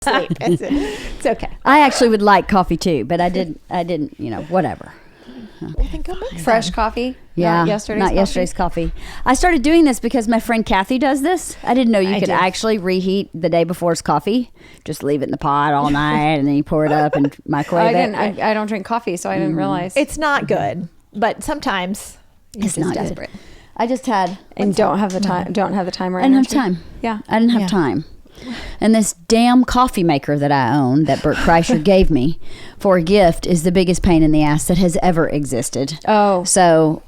sleep. It's okay. I actually would like coffee too, but I didn't, whatever. Well, then go make Fresh coffee? Yeah, Not yesterday's coffee. I started doing this because my friend Kathy does this. I didn't know you could actually reheat the day before's coffee. Just leave it in the pot all night, and then you pour it up and microwave it. I don't drink coffee, so I didn't realize. It's not good, but sometimes It's not desperate. Good. I just had don't have the time. Don't have the time. I didn't have time. Yeah, I didn't have time. And this damn coffee maker that I own, that Bert Kreischer gave me for a gift, is the biggest pain in the ass that has ever existed. Oh, so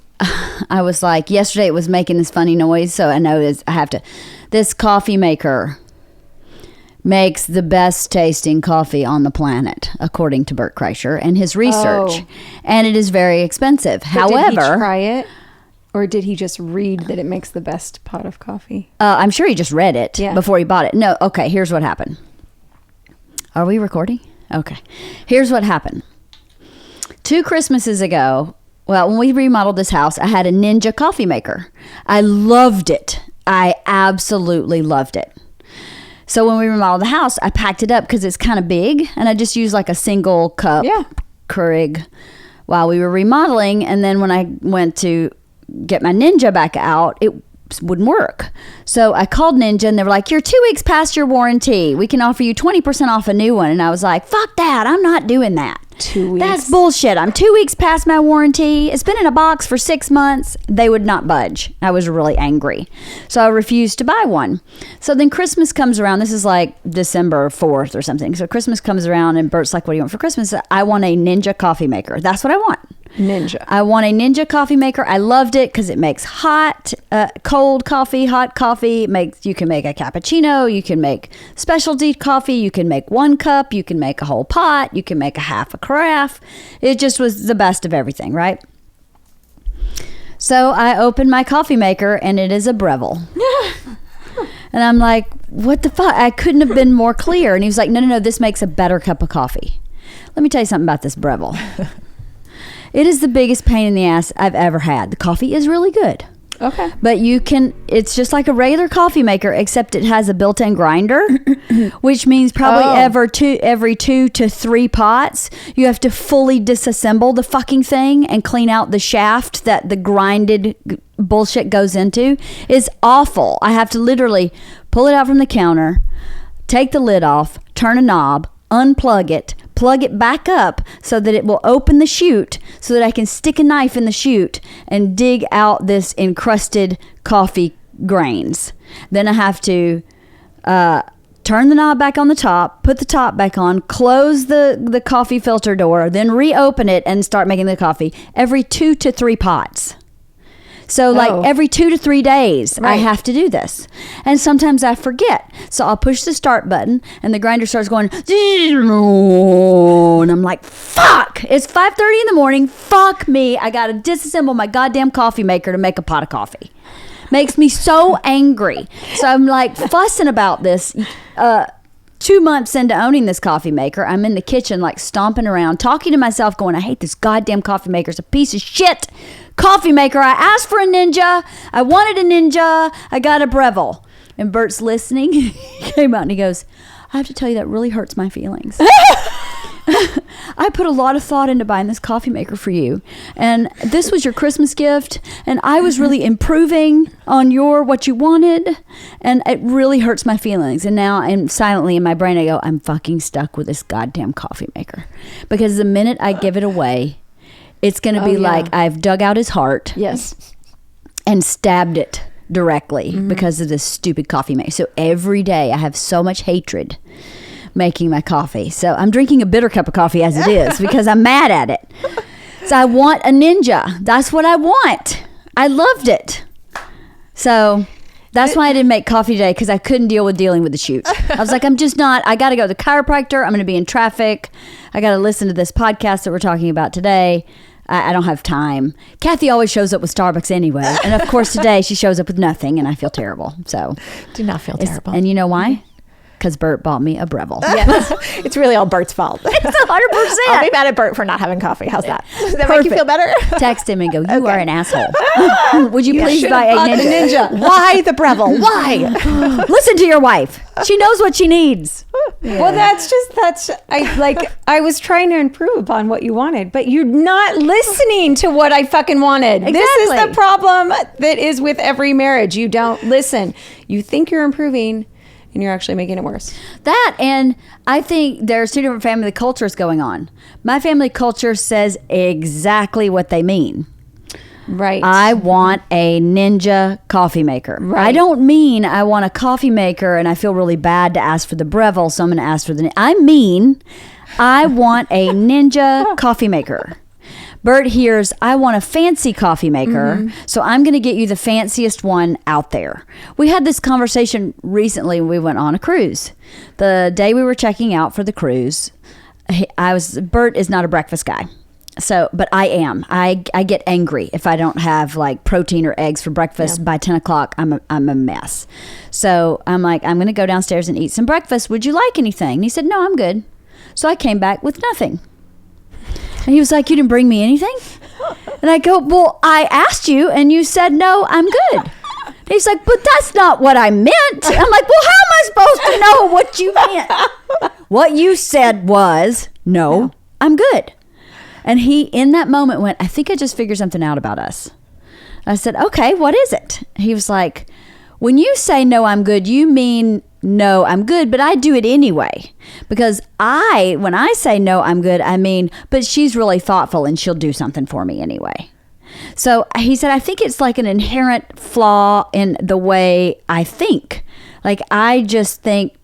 I was like, yesterday it was making this funny noise, so I know I have to. This coffee maker makes the best tasting coffee on the planet, according to Bert Kreischer and his research, and it is very expensive. However, did he try it? Or did he just read that it makes the best pot of coffee? I'm sure he just read it before he bought it. No, okay, here's what happened. Are we recording? Okay. Here's what happened. 2 Christmases ago, when we remodeled this house, I had a Ninja coffee maker. I loved it. I absolutely loved it. So when we remodeled the house, I packed it up because it's kind of big, and I just used like a single cup Keurig while we were remodeling. And then when I went to get my Ninja back out, it wouldn't work. So I called Ninja, and they were like, you're 2 weeks past your warranty. We can offer you 20% off a new one. And I was like, fuck that. I'm not doing that. 2 weeks. That's bullshit. I'm 2 weeks past my warranty. It's been in a box for 6 months. They would not budge. I was really angry. So I refused to buy one. So then Christmas comes around. This is like December 4th or something. So Christmas comes around, and Bert's like, what do you want for Christmas? I want a Ninja coffee maker. That's what I want. Ninja. I want a Ninja coffee maker. I loved it because it makes hot, cold coffee, hot coffee. You can make a cappuccino. You can make specialty coffee. You can make 1 cup. You can make a whole pot. You can make a half a carafe. It just was the best of everything, right? So I opened my coffee maker, and it is a Breville. And I'm like, what the fuck? I couldn't have been more clear. And he was like, no, this makes a better cup of coffee. Let me tell you something about this Breville. It is the biggest pain in the ass I've ever had. The coffee is really good. Okay. But it's just like a regular coffee maker, except it has a built-in grinder, which means probably every 2 to 3 pots, you have to fully disassemble the fucking thing and clean out the shaft that the grinded bullshit goes into. It's awful. I have to literally pull it out from the counter, take the lid off, turn a knob, unplug it, plug it back up so that it will open the chute so that I can stick a knife in the chute and dig out this encrusted coffee grains. Then I have to turn the knob back on the top, put the top back on, close the coffee filter door, then reopen it and start making the coffee every 2 to 3 pots. So like every 2 to 3 days, I have to do this. And sometimes I forget. So I'll push the start button, and the grinder starts going, and I'm like, fuck, it's 5:30 in the morning. Fuck me. I got to disassemble my goddamn coffee maker to make a pot of coffee. Makes me so angry. So I'm like fussing about this. 2 months into owning this coffee maker, I'm in the kitchen like stomping around, talking to myself, going, I hate this goddamn coffee maker. It's a piece of shit coffee maker. I asked for a Ninja. I wanted a Ninja. I got a Breville. And Bert's listening. He came out and he goes, I have to tell you, that really hurts my feelings. I put a lot of thought into buying this coffee maker for you, and this was your Christmas gift, and I was really improving on what you wanted, and it really hurts my feelings. And now I'm silently in my brain, I go, I'm fucking stuck with this goddamn coffee maker, because the minute I give it away, it's going to be like I've dug out his heart and stabbed it directly because of this stupid coffee maker. So every day I have so much hatred making my coffee. So I'm drinking a bitter cup of coffee as it is because I'm mad at it. So I want a Ninja. That's what I want. I loved it. So that's why I didn't make coffee today, because I couldn't deal with dealing with the chute. I was like, I got to go to the chiropractor. I'm going to be in traffic. I got to listen to this podcast that we're talking about today. I don't have time. Kathy always shows up with Starbucks anyway. And of course today she shows up with nothing, and I feel terrible. So do not feel terrible. And you know why? because Bert bought me a Breville. Yes. It's really all Bert's fault. It's 100%. I'll be mad at Bert for not having coffee. How's that? Does that make you feel better? Text him and go, you are an asshole. Would you please buy a ninja? Why the Breville? Why? Listen to your wife. She knows what she needs. Well, I was trying to improve upon what you wanted, but you're not listening to what I fucking wanted. This is Exactly. the problem that is with every marriage. You don't listen. You think you're improving and you're actually making it worse. That, and I think there's two different family cultures going on. My family culture says exactly what they mean. Right. I want a ninja coffee maker. Right. I don't mean I want a coffee maker and I feel really bad to ask for the Breville, so I'm going to ask for the... I mean, I want a ninja coffee maker. Bert hears, I want a fancy coffee maker, so I'm going to get you the fanciest one out there. We had this conversation recently when we went on a cruise. The day we were checking out for the cruise, Bert is not a breakfast guy. So, but I am. I get angry if I don't have like protein or eggs for breakfast. Yeah. By 10 o'clock, I'm a mess. So I'm like, I'm going to go downstairs and eat some breakfast. Would you like anything? And he said, no, I'm good. So I came back with nothing. And he was like, you didn't bring me anything? And I go, well, I asked you and you said, no, I'm good. And he's like, but that's not what I meant. I'm like, well, how am I supposed to know what you meant? What you said was, no, I'm good. And he, in that moment, went, I think I just figured something out about us. I said, okay, what is it? He was like, when you say no, I'm good, you mean no, I'm good, but I do it anyway. Because when I say no, I'm good, I mean, but she's really thoughtful and she'll do something for me anyway. So he said, I think it's like an inherent flaw in the way I think. Like, I just think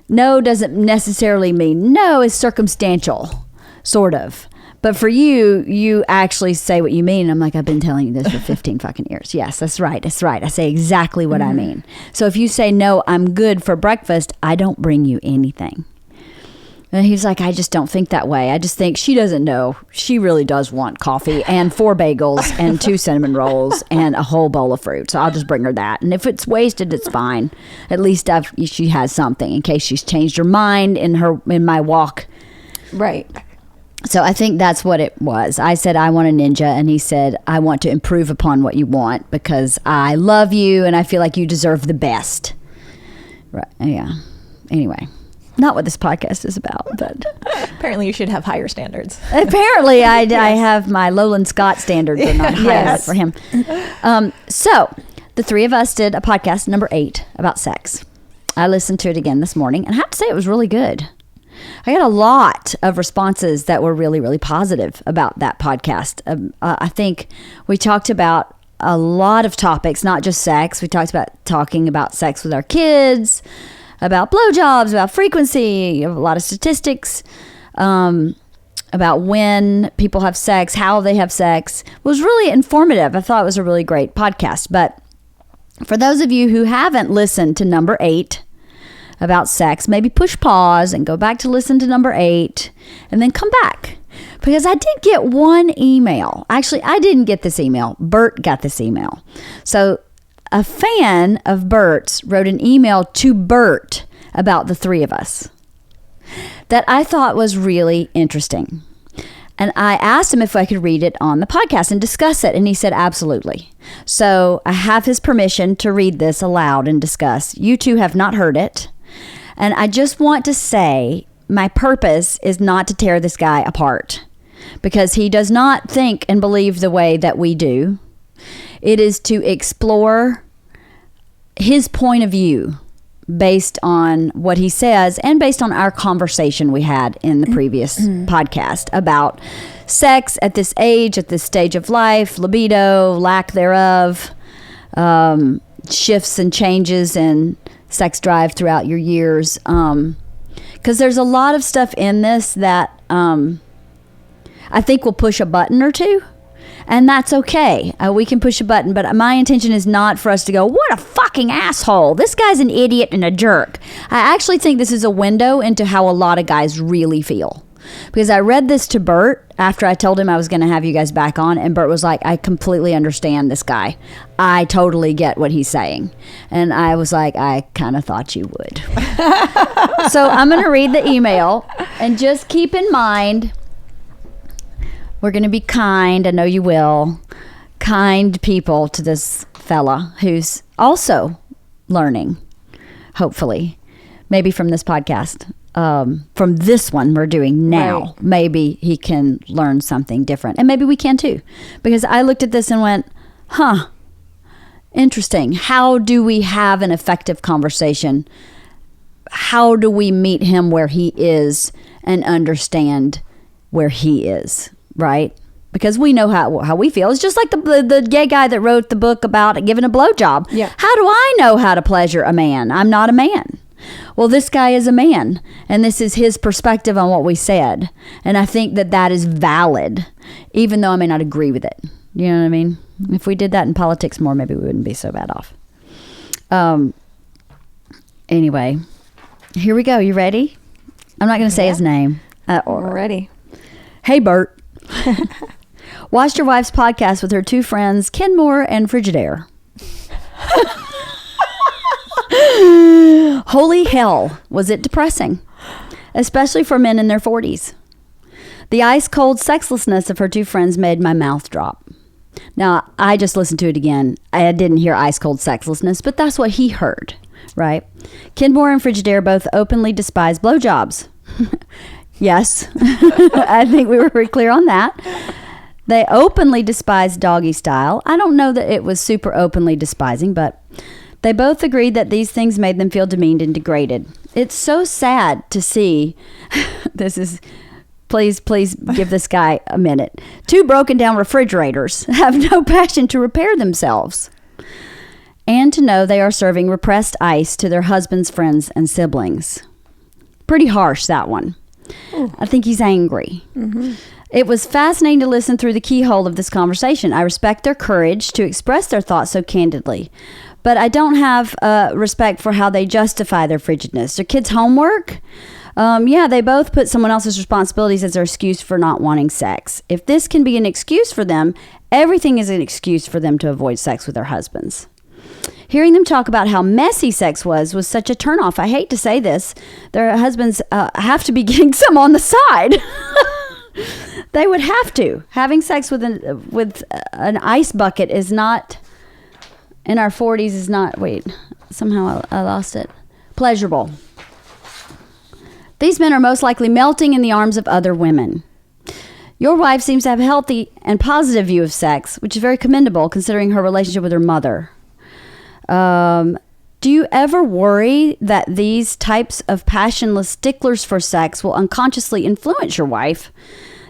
no doesn't necessarily mean no, it's circumstantial, sort of. But for you actually say what you mean. And I'm like, I've been telling you this for 15 fucking years. Yes, that's right. That's right. I say exactly what I mean. So if you say, no, I'm good for breakfast, I don't bring you anything. And he's like, I just don't think that way. I just think she doesn't know. She really does want coffee and 4 bagels and 2 cinnamon rolls and a whole bowl of fruit. So I'll just bring her that. And if it's wasted, it's fine. At least she has something in case she's changed her mind in my walk. Right. So I think that's what it was. I said, I want a ninja. And he said, I want to improve upon what you want because I love you and I feel like you deserve the best. Right. Yeah. Anyway, not what this podcast is about, but Apparently you should have higher standards. apparently I have my Lowland Scott standards are not high enough for him. So the three of us did a podcast, number 8, about sex. I listened to it again this morning and I have to say it was really good. I got a lot of responses that were really, really positive about that podcast. I think we talked about a lot of topics, not just sex. We talking about sex with our kids, about blowjobs, about frequency, a lot of statistics, about when people have sex, how they have sex. It was really informative. I thought it was a really great podcast. But for those of you who haven't listened to number 8, about sex, maybe push pause and go back to listen to number 8 and then come back. Because I did get one email. Actually, I didn't get this email. Bert got this email. So a fan of Bert's wrote an email to Bert about the three of us that I thought was really interesting. And I asked him if I could read it on the podcast and discuss it. And he said, absolutely. So I have his permission to read this aloud and discuss. You two have not heard it. And I just want to say my purpose is not to tear this guy apart because he does not think and believe the way that we do. It is to explore his point of view based on what he says and based on our conversation we had in the previous podcast about sex at this age, at this stage of life, libido, lack thereof, shifts and changes in sex drive throughout your years, because there's a lot of stuff in this that I think will push a button or two, and that's okay. We can push a button, but my intention is not for us to go, what a fucking asshole, this guy's an idiot and a jerk. I actually think this is a window into how a lot of guys really feel. because I read this to Bert after I told him I was going to have you guys back on, and Bert was like, I completely understand this guy. I totally get what he's saying. And I was like, I kind of thought you would. So I'm going to read the email, and just keep in mind, we're going to be kind. I know you will. Kind people to this fella who's also learning, hopefully, maybe from this podcast. From this one we're doing now, right. Maybe he can learn something different, and maybe we can too, because I looked at this and went, interesting. How do we have an effective conversation? How do we meet him where he is and understand where he is, right? Because we know how we feel. It's just like the gay guy that wrote the book about giving a blowjob. Yeah. How do I know how to pleasure a man? I'm not a man. Well, this guy is a man, and this is his perspective on what we said. And I think that is valid, even though I may not agree with it. You know what I mean? If we did that in politics more, maybe we wouldn't be so bad off. Anyway, here we go. You ready? I'm not going to say his name. We're ready. Hey, Bert. Watched your wife's podcast with her two friends, Kenmore and Frigidaire. Holy hell, was it depressing, especially for men in their 40s. The ice-cold sexlessness of her two friends made my mouth drop. Now, I just listened to it again. I didn't hear ice-cold sexlessness, but that's what he heard, right? Kenmore and Frigidaire both openly despise blowjobs. Yes, I think we were very clear on that. They openly despise doggy style. I don't know that it was super openly despising, but they both agreed that these things made them feel demeaned and degraded. It's so sad to see. This is, please give this guy a minute. Two broken down refrigerators have no passion to repair themselves. And to know they are serving repressed ice to their husbands, friends, and siblings. Pretty harsh, that one. Ooh. I think he's angry. Mm-hmm. It was fascinating to listen through the keyhole of this conversation. I respect their courage to express their thoughts so candidly. But I don't have respect for how they justify their frigidness. Their kids' homework? Yeah, they both put someone else's responsibilities as their excuse for not wanting sex. If this can be an excuse for them, everything is an excuse for them to avoid sex with their husbands. Hearing them talk about how messy sex was such a turnoff. I hate to say this. Their husbands have to be getting some on the side. They would have to. Having sex with an ice bucket is not, in our 40s is not, wait, somehow I lost it. Pleasurable. These men are most likely melting in the arms of other women. Your wife seems to have a healthy and positive view of sex, which is very commendable considering her relationship with her mother. Do you ever worry that these types of passionless sticklers for sex will unconsciously influence your wife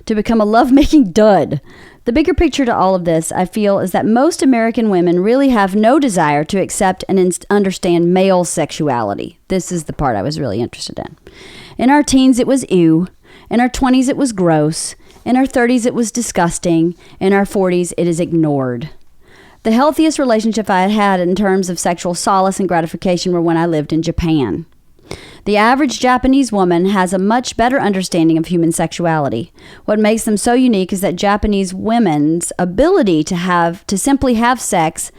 to become a lovemaking dud? The bigger picture to all of this, I feel, is that most American women really have no desire to accept and understand male sexuality. This is the part I was really interested in. In our teens, it was ew. In our 20s, it was gross. In our 30s, it was disgusting. In our 40s, it is ignored. The healthiest relationship I had in terms of sexual solace and gratification were when I lived in Japan. The average Japanese woman has a much better understanding of human sexuality. What makes them so unique is that Japanese women's ability to simply have sex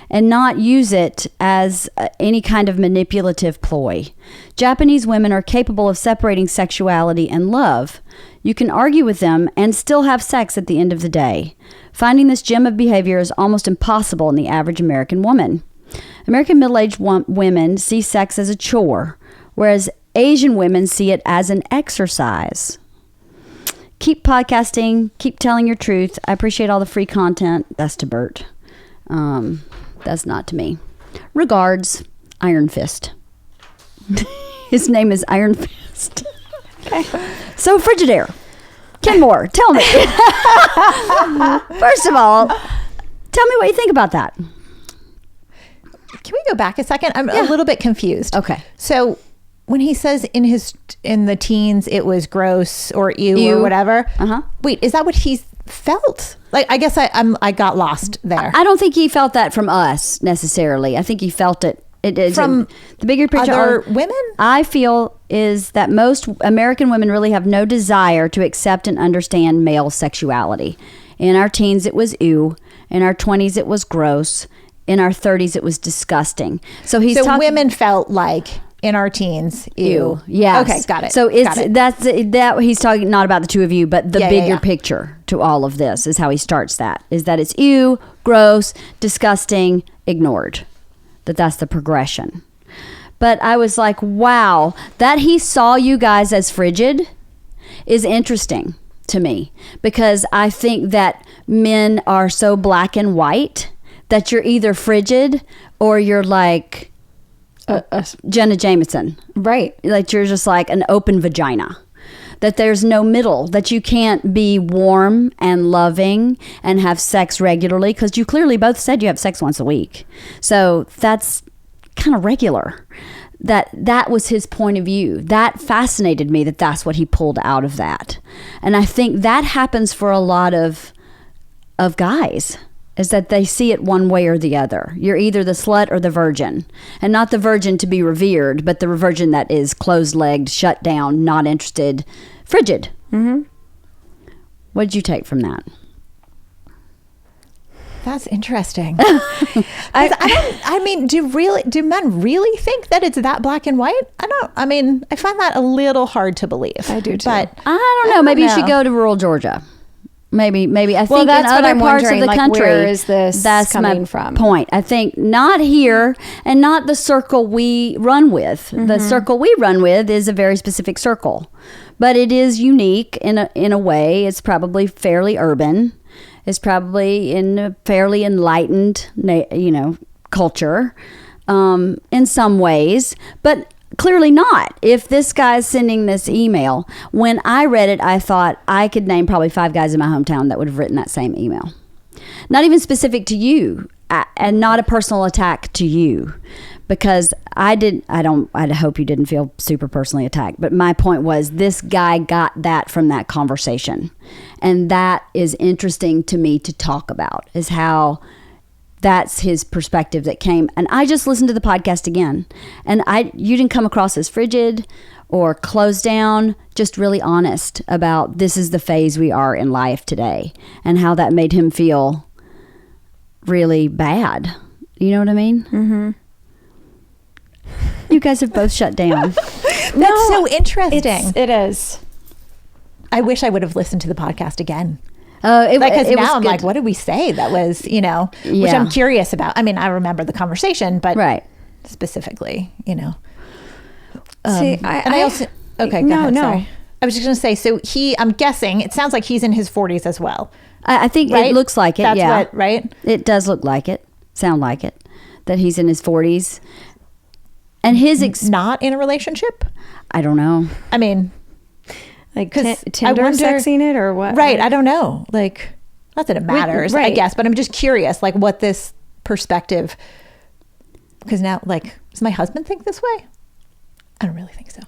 and not use it as any kind of manipulative ploy. Japanese women are capable of separating sexuality and love. You can argue with them and still have sex at the end of the day. Finding this gem of behavior is almost impossible in the average American woman. American middle-aged women see sex as a chore, whereas Asian women see it as an exercise. Keep podcasting. Keep telling your truth. I appreciate all the free content. That's to Bert. That's not to me. Regards, Iron Fist. His name is Iron Fist. Okay. So, Frigidaire. Kenmore, tell me. First of all, tell me what you think about that. Can we go back a second? I'm a little bit confused. Okay. So when he says in the teens it was gross or ew. Or whatever. Uh-huh. Wait, is that what he felt? Like, I guess I got lost there. I don't think he felt that from us necessarily. I think he felt it It is from the bigger picture. Other women, I feel, is that most American women really have no desire to accept and understand male sexuality. In our teens, it was ew. In our 20s, it was gross. In our 30s, it was disgusting. So women felt like in our teens, ew. Yes. Okay, got it. So that he's talking not about the two of you, but the bigger picture to all of this is how he starts that. Is that it's ew, gross, disgusting, ignored. That's the progression. But I was like, wow, that he saw you guys as frigid is interesting to me, because I think that men are so black and white that you're either frigid or you're like Jenna Jameson. Right. Like you're just like an open vagina. That there's no middle, that you can't be warm and loving and have sex regularly, because you clearly both said you have sex once a week. So that's kind of regular. That was his point of view. That fascinated me, that's what he pulled out of that. And I think that happens for a lot of guys, is that they see it one way or the other. You're either the slut or the virgin. And not the virgin to be revered, but the virgin that is closed-legged, shut down, not interested, frigid. Mm-hmm. What did you take from that? That's interesting. I mean, do men really think that it's that black and white? I find that a little hard to believe. I do too. But I don't know. Maybe you should go to rural Georgia. Maybe. I think that's in other parts of the country, where is this that's coming my from? Point. I think not here, and not the circle we run with. Mm-hmm. The circle we run with is a very specific circle, but it is unique in a way. It's probably fairly urban. It's probably in a fairly enlightened, culture, in some ways, but clearly not. If this guy's sending this email, when I read it, I thought I could name probably 5 guys in my hometown that would have written that same email. Not even specific to you, and not a personal attack to you, because I hope you didn't feel super personally attacked. But my point was, this guy got that from that conversation. And that is interesting to me to talk about, is how that's his perspective that came. And I just listened to the podcast again, and you didn't come across as frigid or closed down, just really honest about this is the phase we are in life today, and how that made him feel really bad. You know what I mean? Mm-hmm. You guys have both shut down. That's so interesting. It is. I wish I would have listened to the podcast again. Because now I'm like, what did we say? That was, which I'm curious about. I mean, I remember the conversation, but specifically, See, I also, okay, go ahead, sorry. I was just going to say, so I'm guessing, it sounds like he's in his 40s as well. I think it looks like it, That's what, right? It does look like it, sound like it, that he's in his 40s. And his not in a relationship? I don't know. I mean, like Tinder sexing it or what? Right, I don't know. Like, not that it matters, I guess, but I'm just curious, like, what this perspective, because now, like, does my husband think this way? I don't really think so.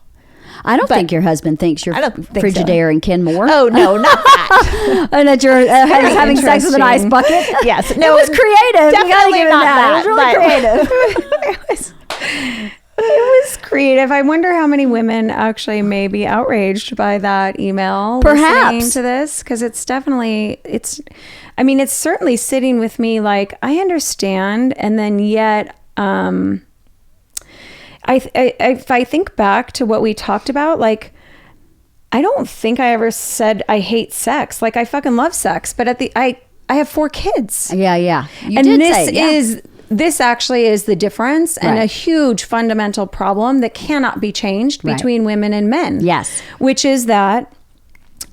I don't think your husband thinks you're Frigidaire and Ken Moore. Oh, no, not that. And that you're having sex with an ice bucket. Yes. No, it was creative. Definitely you gotta give not it that. It was really creative. It was creative. I wonder how many women actually may be outraged by that email. Perhaps. Listening to this, because it's definitely, it's certainly sitting with me like, I understand. And then yet, if I think back to what we talked about, like, I don't think I ever said I hate sex. Like, I fucking love sex, but I have 4 kids. Yeah. You This actually is the difference, and a huge fundamental problem that cannot be changed between women and men. Yes. Which is that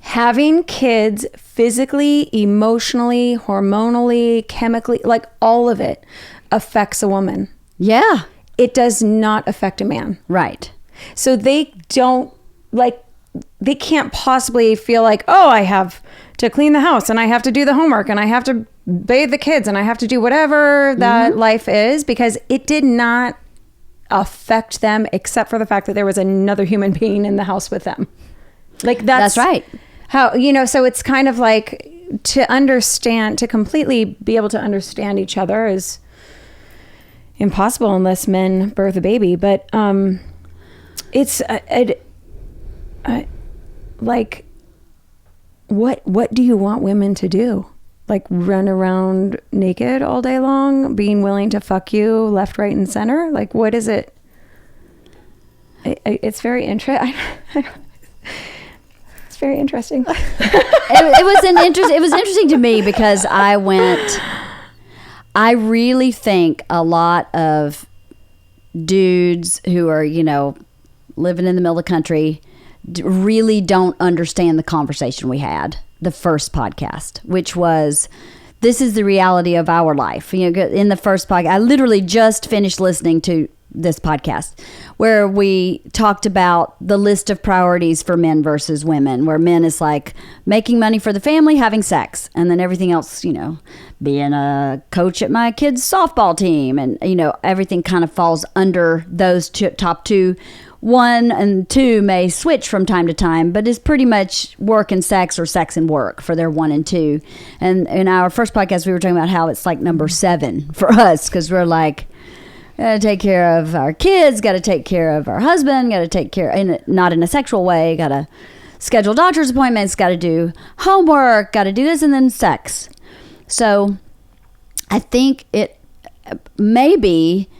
having kids physically, emotionally, hormonally, chemically, like all of it affects a woman. Yeah. It does not affect a man. Right. So they can't possibly feel like, oh, I have to clean the house and I have to do the homework and I have to bathe the kids and I have to do whatever that life is, because it did not affect them except for the fact that there was another human being in the house with them. Like that's right. How, so it's kind of like to completely be able to understand each other is impossible unless men birth a baby. But it's like, what do you want women to do? Like run around naked all day long, being willing to fuck you left, right, and center? Like, what is it? It's very interesting. It's very interesting. It was interesting to me because I really think a lot of dudes who are, living in the middle of the country really don't understand the conversation we had the first podcast, which was, this is the reality of our life. In the first podcast, I literally just finished listening to this podcast where we talked about the list of priorities for men versus women, where men is like making money for the family, having sex, and then everything else, being a coach at my kids' softball team, and everything kind of falls under those top two. 1 and 2 may switch from time to time, but it's pretty much work and sex or sex and work for their 1 and 2. And in our first podcast, we were talking about how it's like number 7 for us, because we're like, got to take care of our kids, got to take care of our husband, got to take care, not in a sexual way, got to schedule doctor's appointments, got to do homework, got to do this, and then sex. So I think it maybe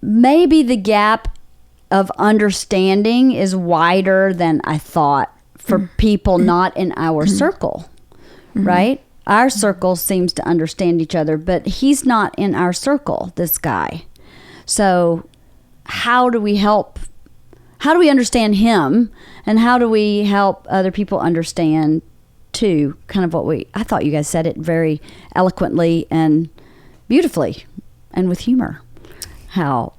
the gap of understanding is wider than I thought for people not in our circle, right? Our circle seems to understand each other, but he's not in our circle, this guy. So how do we understand him, and how do we help other people understand too, kind of I thought you guys said it very eloquently and beautifully and with humor, how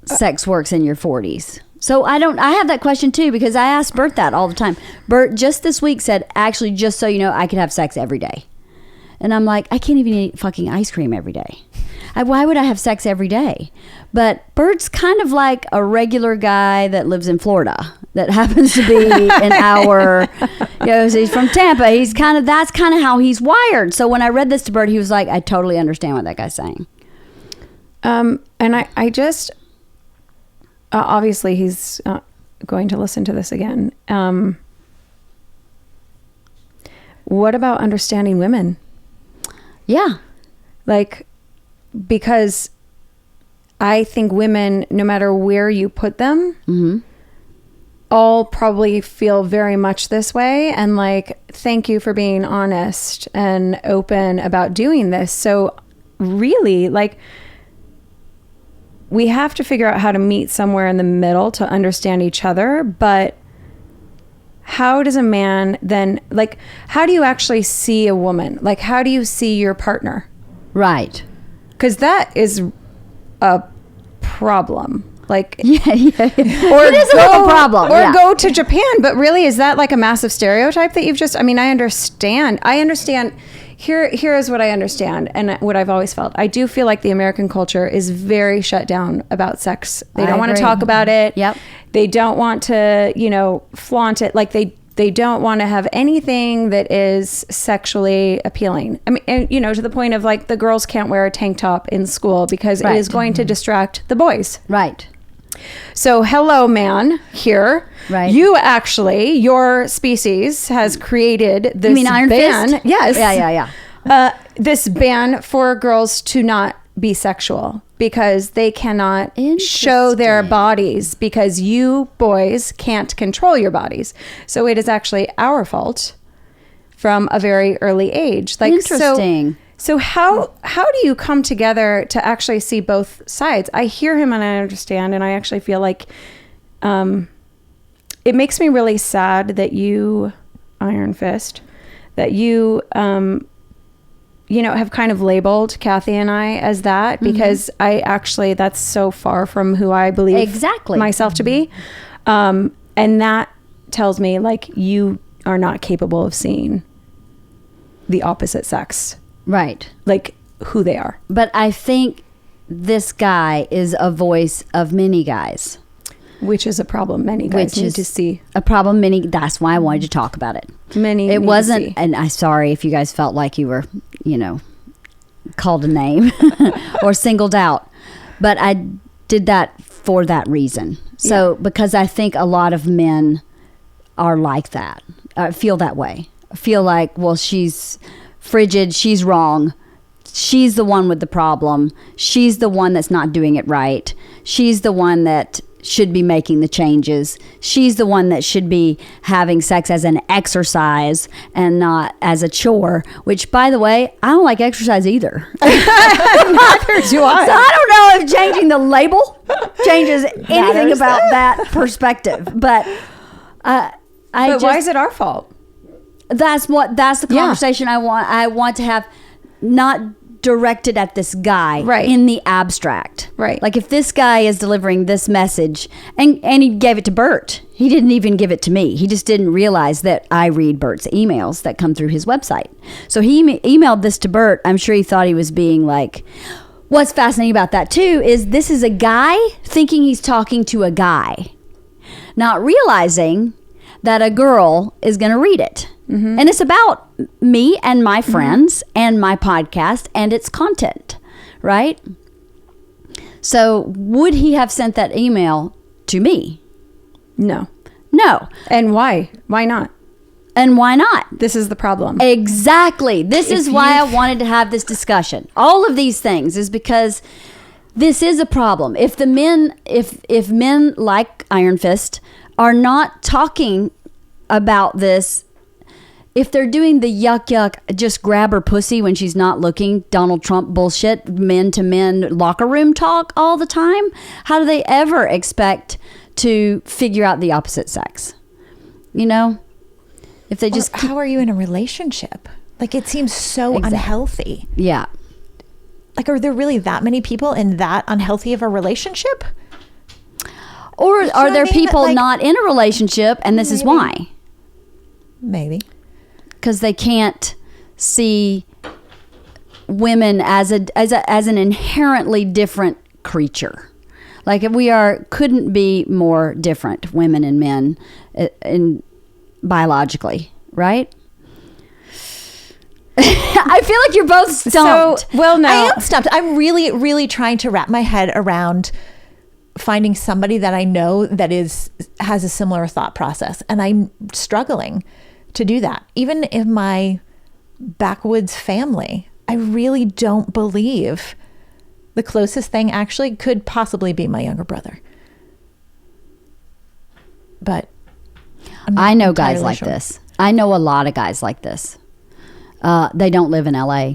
sex works in your 40s. So I have that question too, because I ask Bert that all the time. Bert just this week said, actually, just so you know, I could have sex every day. And I'm like, I can't even eat fucking ice cream every day. Why would I have sex every day? But Bert's kind of like a regular guy that lives in Florida that happens to be in our, he's from Tampa. That's kind of how he's wired. So when I read this to Bert, he was like, I totally understand what that guy's saying. And I just, obviously he's going to listen to this again. What about understanding women? Yeah. Because I think women, no matter where you put them, all probably feel very much this way. And thank you for being honest and open about doing this. So really, we have to figure out how to meet somewhere in the middle to understand each other. But how does a man then, how do you actually see a woman? How do you see your partner? Right. Because that is a problem. Or it is a problem. Or go to Japan. But really, is that a massive stereotype that you've just, I understand. Here is what I understand, and what I've always felt. I do feel like the American culture is very shut down about sex. They don't want to talk about it. Yep. They don't want to, flaunt it. They don't want to have anything that is sexually appealing. And, to the point of the girls can't wear a tank top in school because it is going to distract the boys. Right. So, hello, man, here. Right. Your species has created this You mean Iron ban. Fist? Yes. Yeah. This ban for girls to not be sexual because they cannot show their bodies because you boys can't control your bodies. So it is actually our fault from a very early age. Interesting. So how do you come together to actually see both sides? I hear him and I understand, and I actually feel like it makes me really sad that you, Iron Fist, that you have kind of labeled Kathy and I as that, because that's so far from who I believe myself to be. And that tells me you are not capable of seeing the opposite sex. Right. Who they are. But I think this guy is a voice of many guys. Which is a problem many guys need to see. A problem that's why I wanted to talk about it. Many it wasn't, and I'm sorry if you guys felt like you were, called a name or singled out, but I did that for that reason. So because I think a lot of men are like that, feel that way, feel like, well, she's frigid, she's wrong, she's the one with the problem, she's the one that's not doing it right, she's the one that should be making the changes, she's the one that should be having sex as an exercise and not as a chore, which, by the way, I don't like exercise either. Neither do I. So I don't know if changing the label changes anything about that perspective, but why is it our fault? That's the conversation I want to have, not directed at this guy, right, in the abstract, right? Like if this guy is delivering this message, and he gave it to Bert, he didn't even give it to me. He just didn't realize that I read Bert's emails that come through his website. So he emailed this to Bert. I'm sure he thought he was being like, what's fascinating about that too is this is a guy thinking he's talking to a guy, not realizing that a girl is going to read it. Mm-hmm. And it's about me and my friends and my podcast and its content, right? So would he have sent that email to me? No. And why? Why not? And why not? This is the problem. Exactly. This is why I wanted to have this discussion. All of these things is because this is a problem. If the men, if men like Iron Fist are not talking about this, if they're doing the yuck, just grab her pussy when she's not looking, Donald Trump bullshit, men to men locker room talk all the time, how do they ever expect to figure out the opposite sex? You know? If they just how are you in a relationship? Like, it seems so unhealthy. Yeah. Like, are there really that many people in that unhealthy of a relationship? Or are there people not in a relationship and this is why? Maybe. Because they can't see women as an inherently different creature. Like couldn't be more different, women and men, in biologically, right? I feel like you're both stumped. No. I am stumped. I'm really, really trying to wrap my head around finding somebody that I know that has a similar thought process, and I'm struggling to do that. Even in my backwoods family, I really don't believe the closest thing actually could possibly be my younger brother. But I know guys like this. I know a lot of guys like this. They don't live in LA.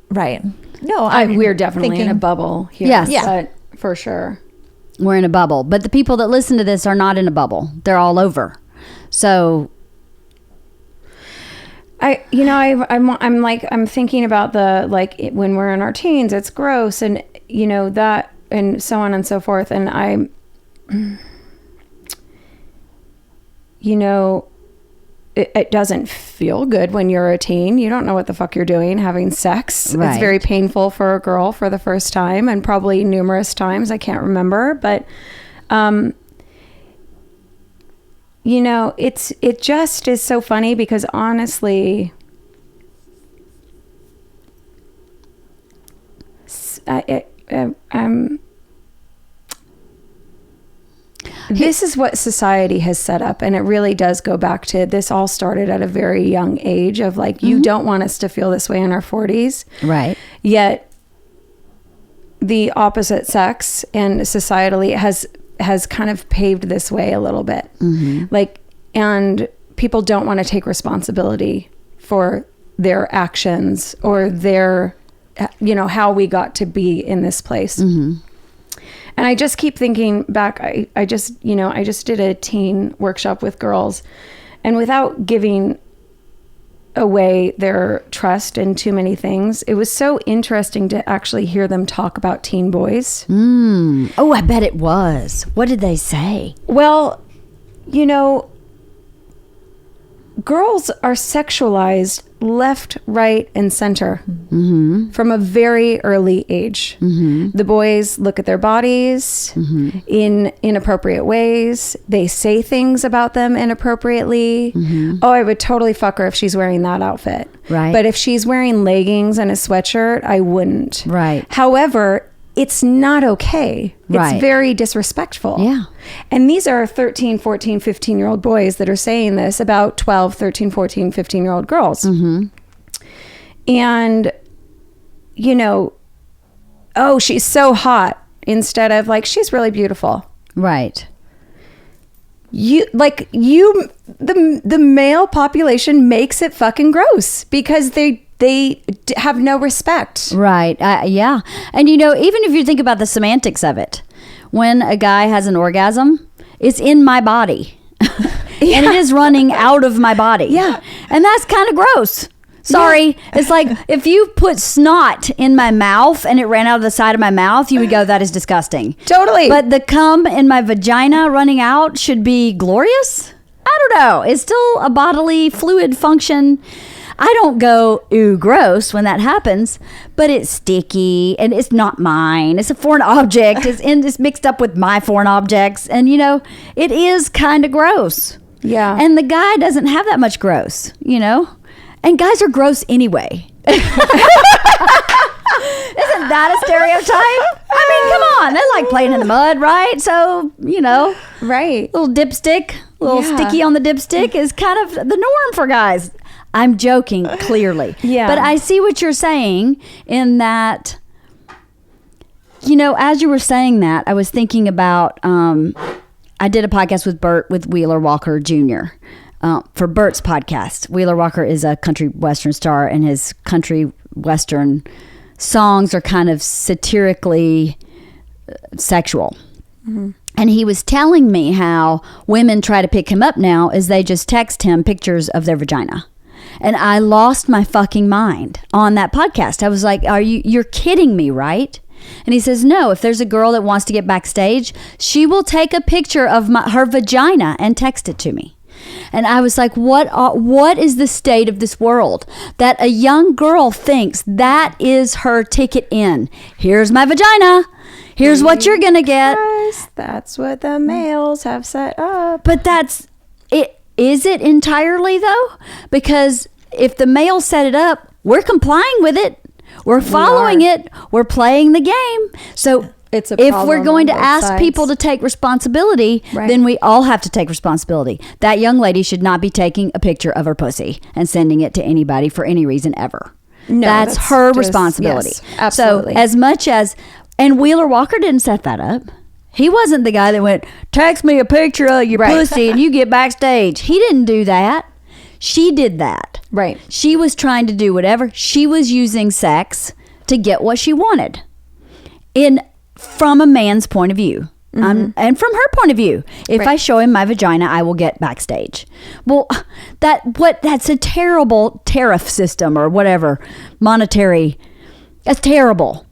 Right. No, we're definitely in a bubble here. Yes. Yeah. But for sure. We're in a bubble. But the people that listen to this are not in a bubble. They're all over. So I'm thinking about when we're in our teens, it's gross, and that, and so on and so forth. And it doesn't feel good when you're a teen. You don't know what the fuck you're doing having sex. Right. It's very painful for a girl for the first time, and probably numerous times. I can't remember, but it just is so funny because honestly, this is what society has set up, and it really does go back to this. All started at a very young age of you don't want us to feel this way in our 40s, right? Yet the opposite sex and societally has kind of paved this way a little bit. And people don't want to take responsibility for their actions or their, how we got to be in this place. And I just keep thinking back, I just did a teen workshop with girls, and without giving away their trust in too many things, it was so interesting to actually hear them talk about teen boys. Oh, I bet it was. What did they say? Well, girls are sexualized left, right, and center from a very early age. The boys look at their bodies in inappropriate ways. They say things about them inappropriately. Oh, I would totally fuck her if she's wearing that outfit. Right. But if she's wearing leggings and a sweatshirt, I wouldn't. Right. However, it's not okay. Right. It's very disrespectful. Yeah. And these are 13, 14, 15-year-old boys that are saying this about 12, 13, 14, 15-year-old girls. And, you know, oh, she's so hot, instead of like, she's really beautiful. Right. The male population makes it fucking gross because they have no respect. Right. Yeah. And, you know, even if you think about the semantics of it, when a guy has an orgasm, it's in my body. And it is running out of my body. Yeah. And that's kind of gross. Sorry. Yeah. It's like if you put snot in my mouth and it ran out of the side of my mouth, you would go, that is disgusting. Totally. But the cum in my vagina running out should be glorious? I don't know. It's still a bodily fluid function. I don't go, ooh, gross when that happens, but it's sticky and it's not mine. It's a foreign object. It's mixed up with my foreign objects. And, you know, it is kind of gross. Yeah. And the guy doesn't have that much gross, you know? And guys are gross anyway. Isn't that a stereotype? I mean, come on. They like playing in the mud, right? So, you know. Right. Little dipstick, little sticky on the dipstick is kind of the norm for guys. I'm joking, clearly. Yeah. But I see what you're saying in that, you know, as you were saying that, I was thinking about, I did a podcast with Bert with Wheeler Walker Jr. For Bert's podcast. Wheeler Walker is a country western star, and his country western songs are kind of satirically sexual. And he was telling me how women try to pick him up now is they just text him pictures of their vagina. And I lost my fucking mind on that podcast. I was like, you're kidding me, right? And he says, no, if there's a girl that wants to get backstage, she will take a picture of her vagina and text it to me. And I was like, what is the state of this world that a young girl thinks that is her ticket in? Here's my vagina. Here's what you're going to get. Yes, that's what the males have set up. But that's it. Is it entirely though? Because if the male set it up, we're complying with it. We're following it. We're playing the game. So if we're going to ask people to take responsibility, then we all have to take responsibility. That young lady should not be taking a picture of her pussy and sending it to anybody for any reason ever. No, that's her responsibility. Yes, absolutely. So as much as, and Wheeler Walker didn't set that up. He wasn't the guy that went, text me a picture of your pussy and you get backstage. He didn't do that. She did that. Right. She was trying to do whatever. She was using sex to get what she wanted. From a man's point of view. And from her point of view. If I show him my vagina, I will get backstage. Well, that's a terrible tariff system or whatever. Monetary. That's terrible.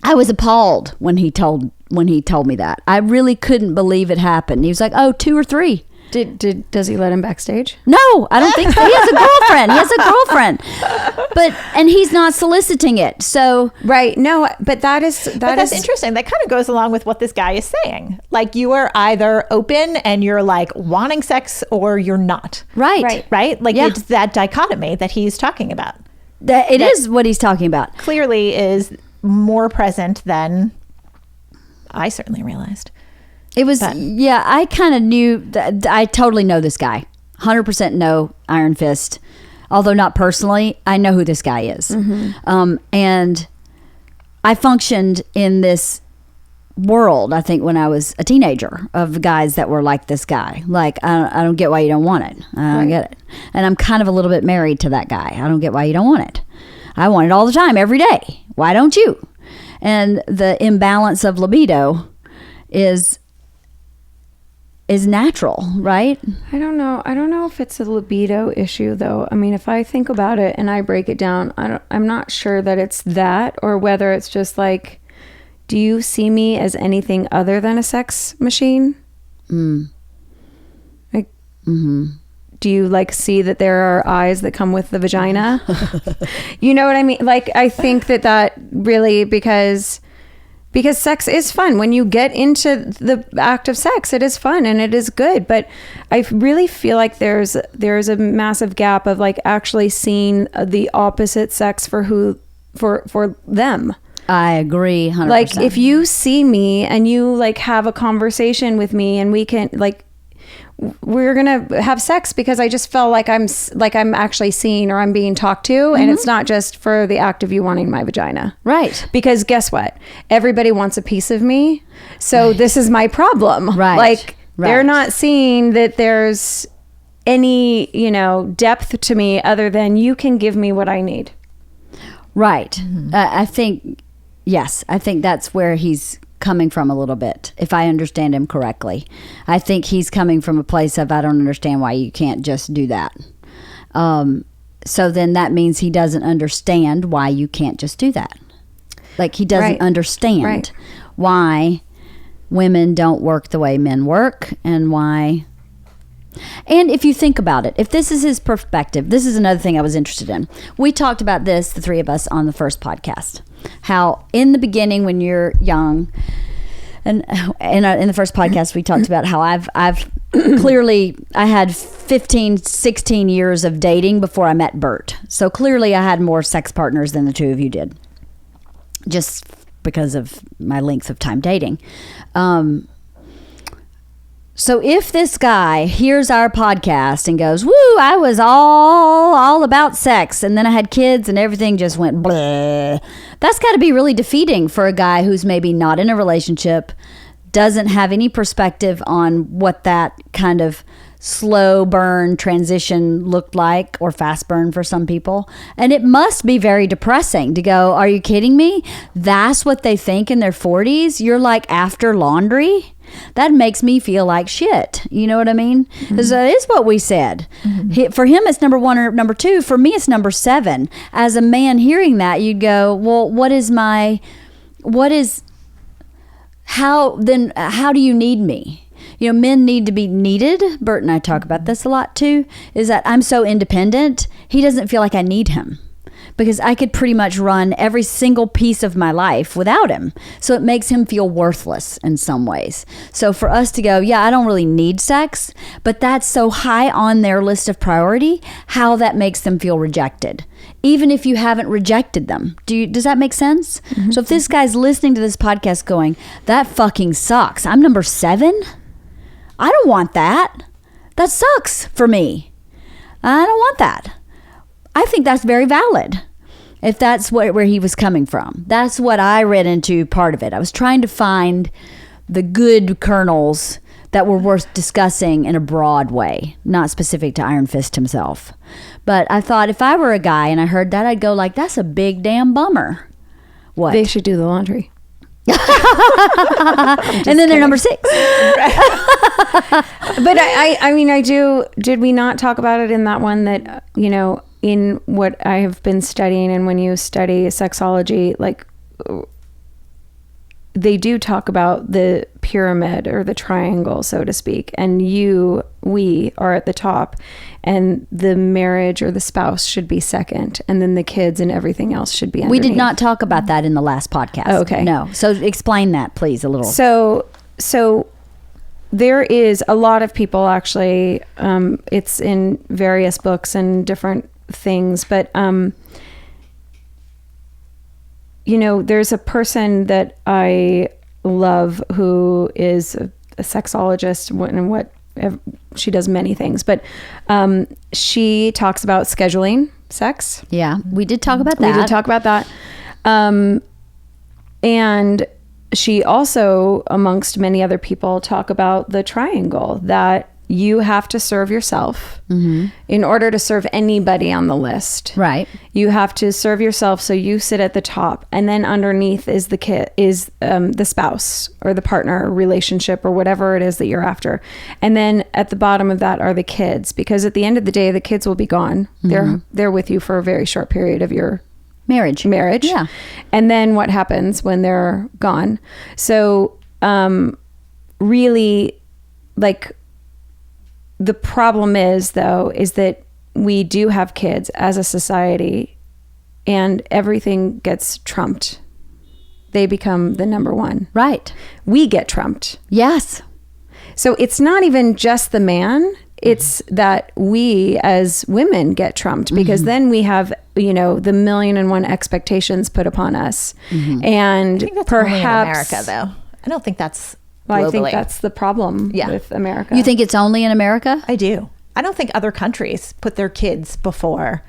I was appalled when he told me that. I really couldn't believe it happened. He was like, oh, 2 or 3. Does he let him backstage? No, I don't think so. He has a girlfriend. And he's not soliciting it. So right. No, but that's interesting. That kind of goes along with what this guy is saying. Like, you are either open and you're like wanting sex or you're not. Right. Like it's that dichotomy that he's talking about. That is what he's talking about. Clearly is more present than I certainly realized. It was, I kind of knew that. I totally know this guy. 100% know Iron Fist. Although not personally, I know who this guy is. And I functioned in this world, I think, when I was a teenager, of guys that were like this guy. Like, I don't get why you don't want it. I don't get it. And I'm kind of a little bit married to that guy. I don't get why you don't want it. I want it all the time, every day. Why don't you? And the imbalance of libido is natural, right? I don't know if it's a libido issue though. I mean, if I think about it and I break it down, I'm not sure that it's that, or whether it's just like, do you see me as anything other than a sex machine? Like, do you like see that there are eyes that come with the vagina? You know what I mean? Like, I think that really, because sex is fun. When you get into the act of sex, it is fun and it is good. But I really feel like there's a massive gap of like actually seeing the opposite sex for them. I agree 100%. Like, if you see me and you like have a conversation with me and we can like, we're gonna have sex because I just felt like I'm actually seen or I'm being talked to, and it's not just for the act of you wanting my vagina, right? Because guess what? Everybody wants a piece of me, so this is my problem, right? Like they're not seeing that there's any depth to me other than you can give me what I need, right? I think that's where he's coming from a little bit, if I understand him correctly. I think he's coming from a place of, I don't understand why you can't just do that. So then that means he doesn't understand why you can't just do that. Like, he doesn't understand why women don't work the way men work, and why. And if you think about it, if this is his perspective, this is another thing I was interested in. We talked about this, the three of us, on the first podcast. How in the beginning, when you're young, and in the first podcast, we talked about how I've clearly, I had 15, 16 years of dating before I met Bert. So clearly I had more sex partners than the two of you did, just because of my length of time dating. So if this guy hears our podcast and goes, woo, I was all about sex, and then I had kids and everything just went bleh, that's got to be really defeating for a guy who's maybe not in a relationship, doesn't have any perspective on what that kind of slow burn transition looked like, or fast burn for some people. And it must be very depressing to go, are you kidding me? That's what they think in their 40s? You're like after laundry? That makes me feel like shit. You know what I mean? Because that is what we said. For him, it's number one or number two. For me, it's number 7. As a man hearing that, you'd go, well, how do you need me? Men need to be needed. Bert and I talk about this a lot too, is that I'm so independent. He doesn't feel like I need him, because I could pretty much run every single piece of my life without him. So it makes him feel worthless in some ways. So for us to go, yeah, I don't really need sex, but that's so high on their list of priority, how that makes them feel rejected, even if you haven't rejected them. Does that make sense? So if this guy's listening to this podcast going, that fucking sucks, I'm number 7, I don't want that. That sucks for me. I don't want that. I think that's very valid, if that's where he was coming from. That's what I read into part of it. I was trying to find the good kernels that were worth discussing in a broad way, not specific to Iron Fist himself. But I thought, if I were a guy and I heard that, I'd go like, that's a big damn bummer. What? They should do the laundry. And then they're number 6. But I mean, did we not talk about it in that one that, in what I have been studying, and when you study sexology, like, they do talk about the pyramid or the triangle, so to speak, and we are at the top, and the marriage or the spouse should be second, and then the kids and everything else should be underneath. We did not talk about that in the last podcast. Oh, okay. No. So explain that, please, a little. So there is a lot of people, actually, it's in various books and different things, but there's a person that I love who is a sexologist, and she does many things, but she talks about scheduling sex. Yeah, we did talk about that. We did talk about that. And she also, amongst many other people, talk about the triangle, that you have to serve yourself in order to serve anybody on the list. Right. You have to serve yourself, so you sit at the top, and then underneath is the spouse or the partner relationship or whatever it is that you're after. And then at the bottom of that are the kids, because at the end of the day, the kids will be gone. They're with you for a very short period of your marriage. Yeah. And then what happens when they're gone? So really, like, the problem is that we do have kids as a society, and everything gets trumped. They become the number one. Right. We get trumped. Yes. So it's not even just the man. It's that we as women get trumped, because then we have, the 1,000,001 expectations put upon us. And I think that's perhaps only in America, though. I don't think that's globally. I think that's the problem with America. You think it's only in America? I do. I don't think other countries put their kids before.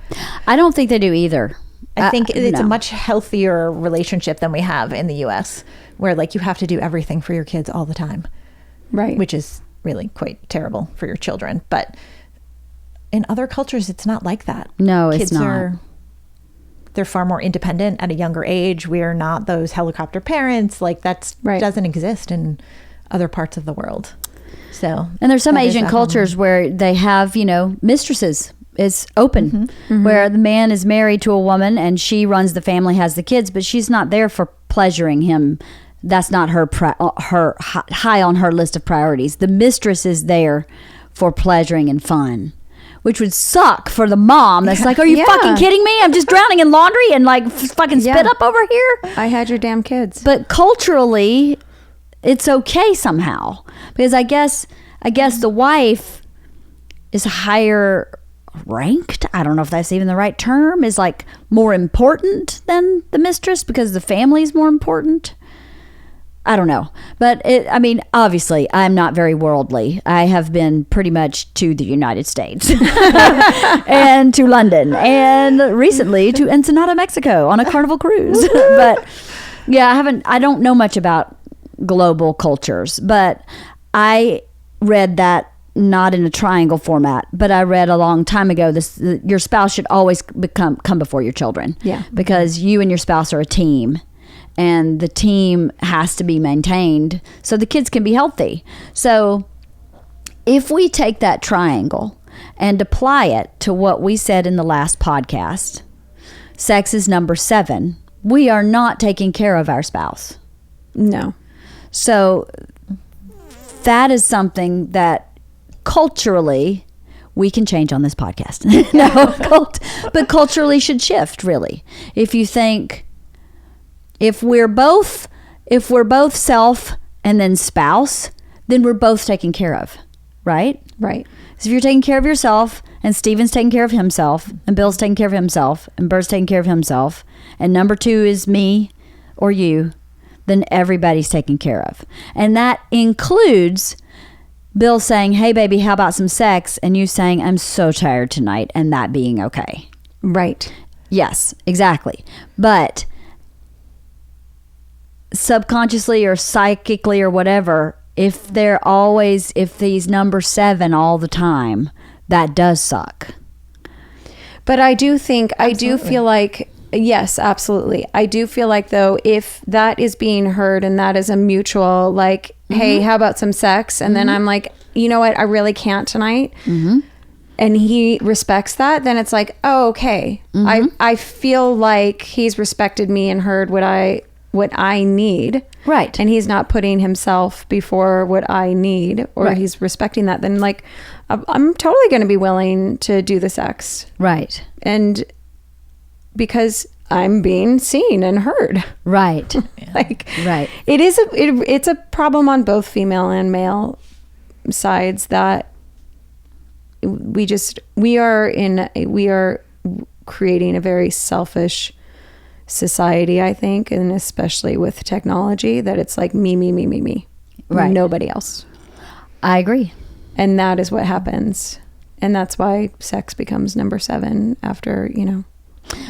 I don't think they do either. I think it's a no. much healthier relationship than we have in the US, where like you have to do everything for your kids all the time. Right. Which is really quite terrible for your children. But in other cultures, it's not like that. No, it's Kids not. They're far more independent at a younger age. We are not those helicopter parents. Like that doesn't exist in other parts of the world. So, and there's some that is Asian a cultures where they have, mistresses. It's open, where the man is married to a woman and she runs the family, has the kids, but she's not there for pleasuring him. That's not her high on her list of priorities. The mistress is there for pleasuring and fun, which would suck for the mom. That's like, are you fucking kidding me? I'm just drowning in laundry and like fucking spit up over here. I had your damn kids. But culturally, it's okay somehow, because I guess the wife is higher ranked. I don't know if that's even the right term. Is like more important than the mistress because the family's more important. I don't know. But obviously I'm not very worldly. I have been pretty much to the United States and to London and recently to Ensenada, Mexico on a Carnival cruise. But yeah, I don't know much about global cultures, but I read that not in a triangle format, but I read a long time ago your spouse should always come before your children. Yeah. Because you and your spouse are a team. And the team has to be maintained so the kids can be healthy. So if we take that triangle and apply it to what we said in the last podcast, sex is number 7. We are not taking care of our spouse. No. So that is something that culturally we can change on this podcast. But culturally should shift, really. If you think, if we're both self and then spouse, then we're both taken care of, right? Right. So if you're taking care of yourself, and Steven's taking care of himself, and Bill's taking care of himself, and Bert's taking care of himself, and number 2 is me or you, then everybody's taken care of. And that includes Bill saying, hey baby, how about some sex? And you saying, I'm so tired tonight, and that being okay. Right. Yes, exactly. But subconsciously or psychically or whatever, if he's number 7 all the time, that does suck. But I do feel like, yes, absolutely. I do feel like, though, if that is being heard and that is a mutual, like, hey, how about some sex? And then I'm like, you know what? I really can't tonight. And he respects that, then it's like, oh, okay. I feel like he's respected me and heard what I need. Right. And he's not putting himself before what I need, or he's respecting that. Then like, I'm totally going to be willing to do the sex. Right. And because I'm being seen and heard. Right. Right. It's a problem on both female and male sides that we are creating a very selfish society, I think, and especially with technology, that it's like me, right? Nobody else. I agree. And that is what happens, and that's why sex becomes number 7 after,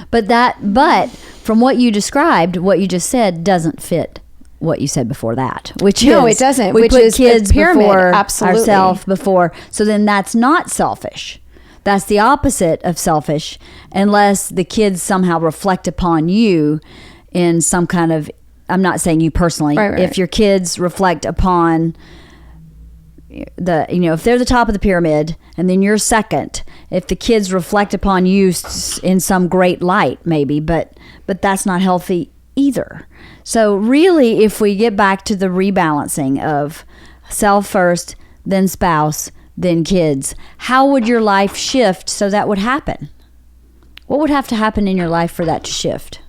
But from what you described, what you just said doesn't fit what you said before that, which no, is, it doesn't. We which put is kids a pyramid, before absolutely. ourselves before. So then that's not selfish. That's the opposite of selfish, unless the kids somehow reflect upon you in some kind of, I'm not saying you personally, right. If your kids reflect upon if they're the top of the pyramid and then you're second, if the kids reflect upon you in some great light, maybe, but that's not healthy either. So really, if we get back to the rebalancing of self first, then spouse, then kids, how would your life shift so that would happen? What would have to happen in your life for that to shift?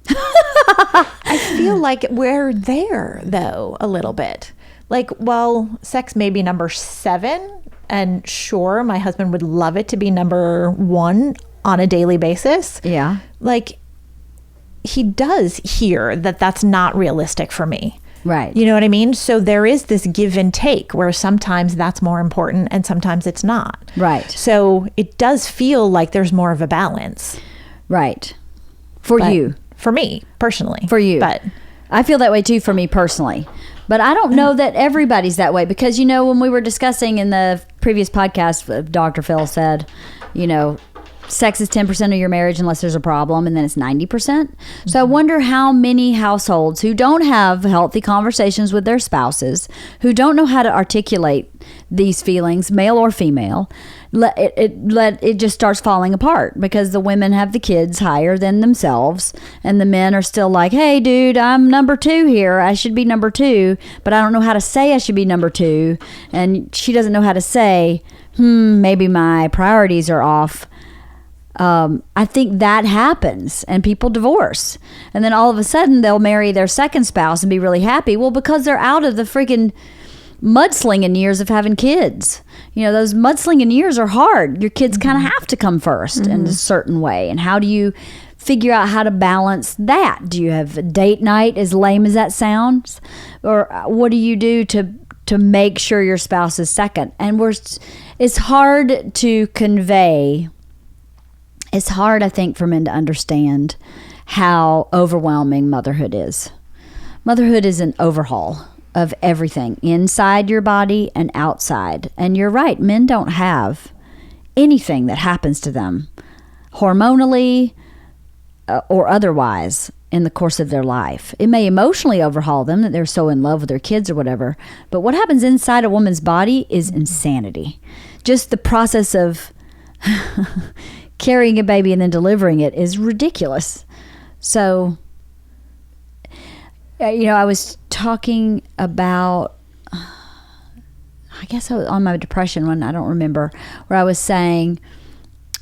I feel like we're there, though, a little bit. Like, well, sex may be number 7, and sure, my husband would love it to be number 1 on a daily basis. Yeah. Like, he does hear that that's not realistic for me. Right. You know what I mean? So there is this give and take where sometimes that's more important and sometimes it's not. Right. So it does feel like there's more of a balance. Right. For But you. For me, personally. For you. But I feel that way too for me personally. But I don't know that everybody's that way because, you know, when we were discussing in the previous podcast, Dr. Phil said, you know, sex is 10% of your marriage unless there's a problem, and then it's 90%. So I wonder how many households who don't have healthy conversations with their spouses, who don't know how to articulate these feelings, male or female, it just starts falling apart because the women have the kids higher than themselves, and the men are still like, hey, dude, I'm number 2 here. I should be number 2, but I don't know how to say I should be number 2. And she doesn't know how to say, maybe my priorities are off. I think that happens and people divorce, and then all of a sudden they'll marry their second spouse and be really happy. Well, because they're out of the freaking mudslinging years of having kids. You know, those mudslinging years are hard. Your kids kind of have to come first in a certain way. And how do you figure out how to balance that? Do you have a date night, as lame as that sounds? Or what do you do to make sure your spouse is second? And it's hard to convey. It's hard, I think, for men to understand how overwhelming motherhood is. Motherhood is an overhaul of everything inside your body and outside. And you're right, men don't have anything that happens to them hormonally or otherwise in the course of their life. It may emotionally overhaul them that they're so in love with their kids or whatever, but what happens inside a woman's body is insanity. Just the process of carrying a baby and then delivering it is ridiculous. So, you know, I was talking about, I guess I was on my depression one, I don't remember, where I was saying,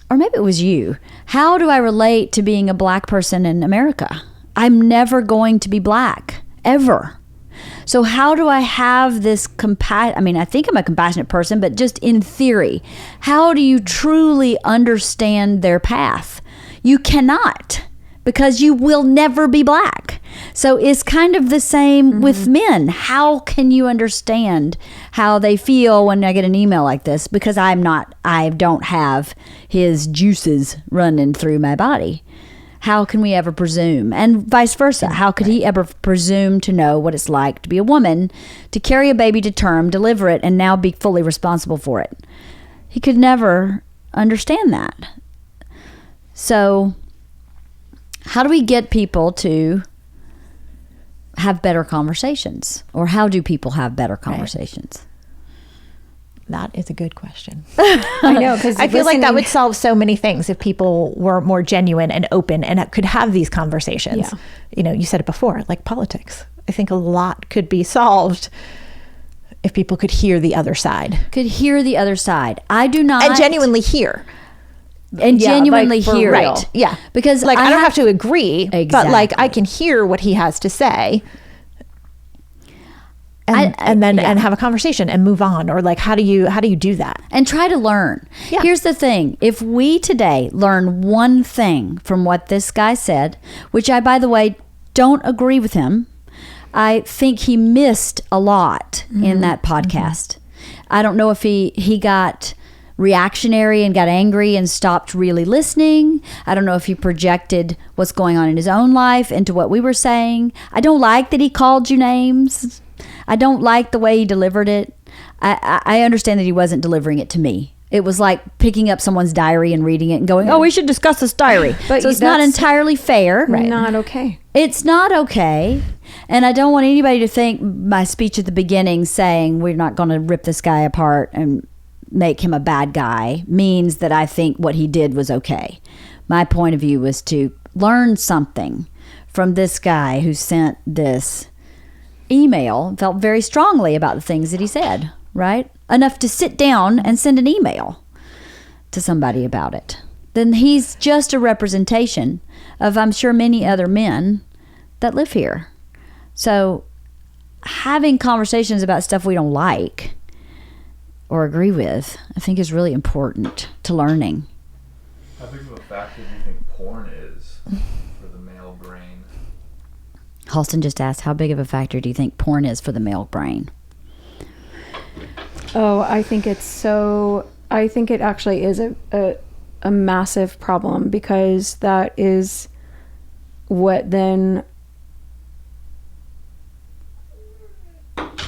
or maybe it was you, how do I relate to being a black person in America? I'm never going to be black, ever. So how do I have this I mean, I think I'm a compassionate person, but just in theory, how do you truly understand their path? You cannot, because you will never be black. So it's kind of the same with men. How can you understand how they feel when I get an email like this? Because I don't have his juices running through my body. How can we ever presume? And vice versa. How could he ever presume to know what it's like to be a woman, to carry a baby to term, deliver it, and now be fully responsible for it? He could never understand that. So how do we get people to have better conversations? Or how do people have better conversations? that is a good question. I know, because I feel like that would solve so many things if people were more genuine and open and could have these conversations. Yeah. You know, you said it before, like politics. I think a lot could be solved if people could hear the other side. Could hear the other side. I do not. And genuinely hear. And Yeah, genuinely like for hear. real. Right. Yeah. Because like I don't have to agree, but like Exactly. I can hear what he has to say. And, I- and then yeah. and have a conversation and move on, or like how do you do that? And try to learn. Yeah. Here's the thing. If we today learn one thing from what this guy said, which I, by the way, don't agree with him, I think he missed a lot in that podcast. I don't know if he got reactionary and got angry and stopped really listening. I don't know if he projected what's going on in his own life into what we were saying. I don't like that he called you names. I don't like the way he delivered it. I understand that he wasn't delivering it to me. It was like picking up someone's diary and reading it and going, oh, we should discuss this diary. But so it's not that's entirely fair. not okay. It's not okay. And I don't want anybody to think my speech at the beginning saying we're not going to rip this guy apart and make him a bad guy means that I think what he did was okay. My point of view was to learn something from this guy who sent this email, felt very strongly about the things that he said, right? Enough to sit down and send an email to somebody about it. Then he's just a representation of, I'm sure, many other men that live here. So having conversations about stuff we don't like or agree with, I think is really important to learning. How big of a factor do you think porn is for the male brain? Halston just asked, how big of a factor do you think porn is for the male brain? Oh, I think it actually is a massive problem, because that is what then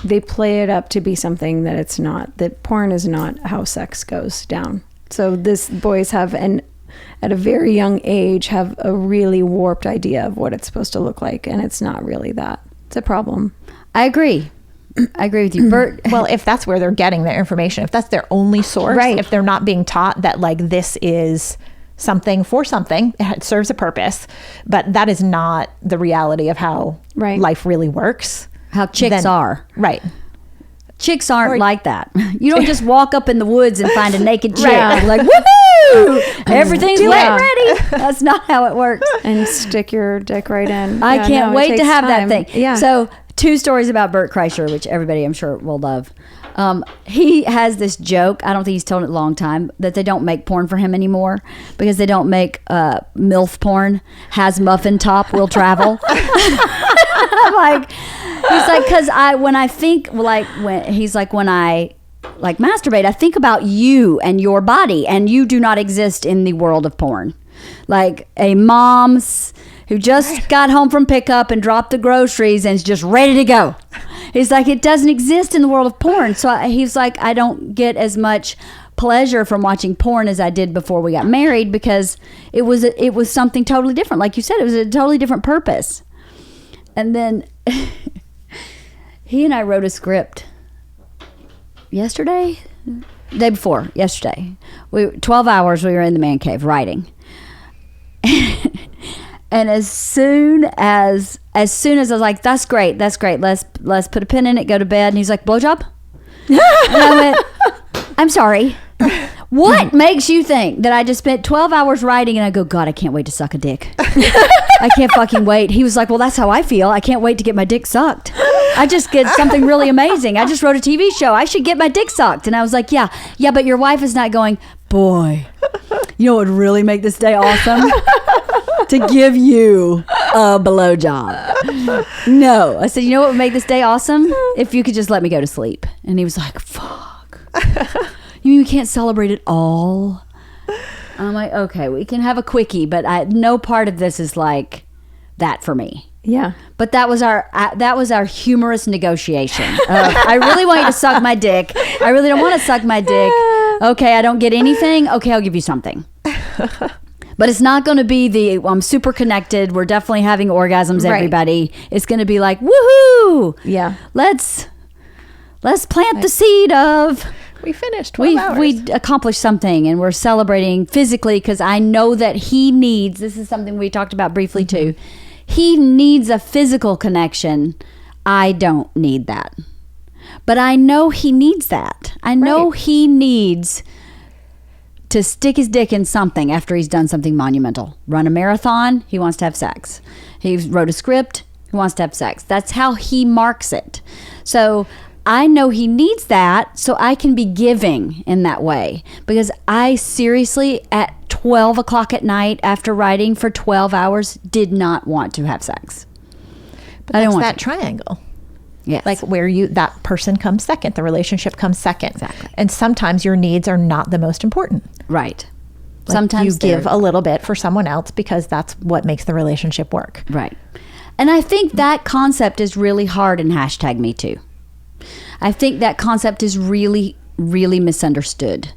they play it up to be something that it's not. That porn is not how sex goes down. So this boys have at a very young age have a really warped idea of what it's supposed to look like, and it's not really that. It's a problem. I agree with you, Bert. Well, if that's where they're getting their information, if that's their only source, Right. if they're not being taught that like this is something for something, it serves a purpose, but that is not the reality of how Right. life really works. How chicks are. Right. Chicks aren't like that. You don't just walk up in the woods and find a naked chick. Right. Like, woohoo! Everything's Do wet it. and ready. That's not how it works. And stick your dick right in. I Yeah, can't no, it wait to takes have time. that thing. Yeah. So 2 stories about Bert Kreischer, which everybody I'm sure will love. He has this joke, I don't think he's told it a long time, that they don't make porn for him anymore because they don't make MILF porn. Has muffin top, will travel. I'm like, he's like, because when I masturbate, I think about you and your body, and you do not exist in the world of porn. Like a mom's who just got home from pickup and dropped the groceries and is just ready to go. He's like, it doesn't exist in the world of porn. So he's like, I don't get as much pleasure from watching porn as I did before we got married, because it was something totally different. Like you said, it was a totally different purpose. And then he and I wrote a script yesterday, day before yesterday. 12 hours we were in the man cave writing. And as soon as I was like, that's great, let's put a pin in it, go to bed. And he's like, blowjob? And I went, I'm sorry, what makes you think that I just spent 12 hours writing? And I go, God, I can't wait to suck a dick. I can't fucking wait. He was like, well, that's how I feel. I can't wait to get my dick sucked. I just get something really amazing. I just wrote a TV show. I should get my dick sucked. And I was like, yeah, but your wife is not going, boy, you know what would really make this day awesome? To give you a blowjob. No. I said, you know what would make this day awesome? If you could just let me go to sleep. And he was like, fuck. You mean we can't celebrate it all? I'm like, okay, we can have a quickie, but no part of this is like that for me. Yeah. But that was our humorous negotiation. I really want you to suck my dick. I really don't want to suck my dick. Okay, I don't get anything. Okay, I'll give you something. But it's not going to be I'm super connected. We're definitely having orgasms, Right. everybody. It's going to be like, woohoo! Yeah. Let's plant the seed of... We finished 12 hours. We accomplished something, and we're celebrating physically, because I know that he needs, this is something we talked about briefly too, he needs a physical connection. I don't need that. But I know he needs that. I know he needs to stick his dick in something after he's done something monumental. Run a marathon, he wants to have sex. He wrote a script, he wants to have sex. That's how he marks it. So I know he needs that, so I can be giving in that way. Because I seriously, at 12 o'clock at night after writing for 12 hours, did not want to have sex. But I don't that's want that to. triangle. Yes. Like where that person comes second, the relationship comes second. Exactly. And sometimes your needs are not the most important. Right. Like Sometimes you give a little bit for someone else because that's what makes the relationship work. Right. And I think that concept is really hard in #MeToo. I think that concept is really, really misunderstood,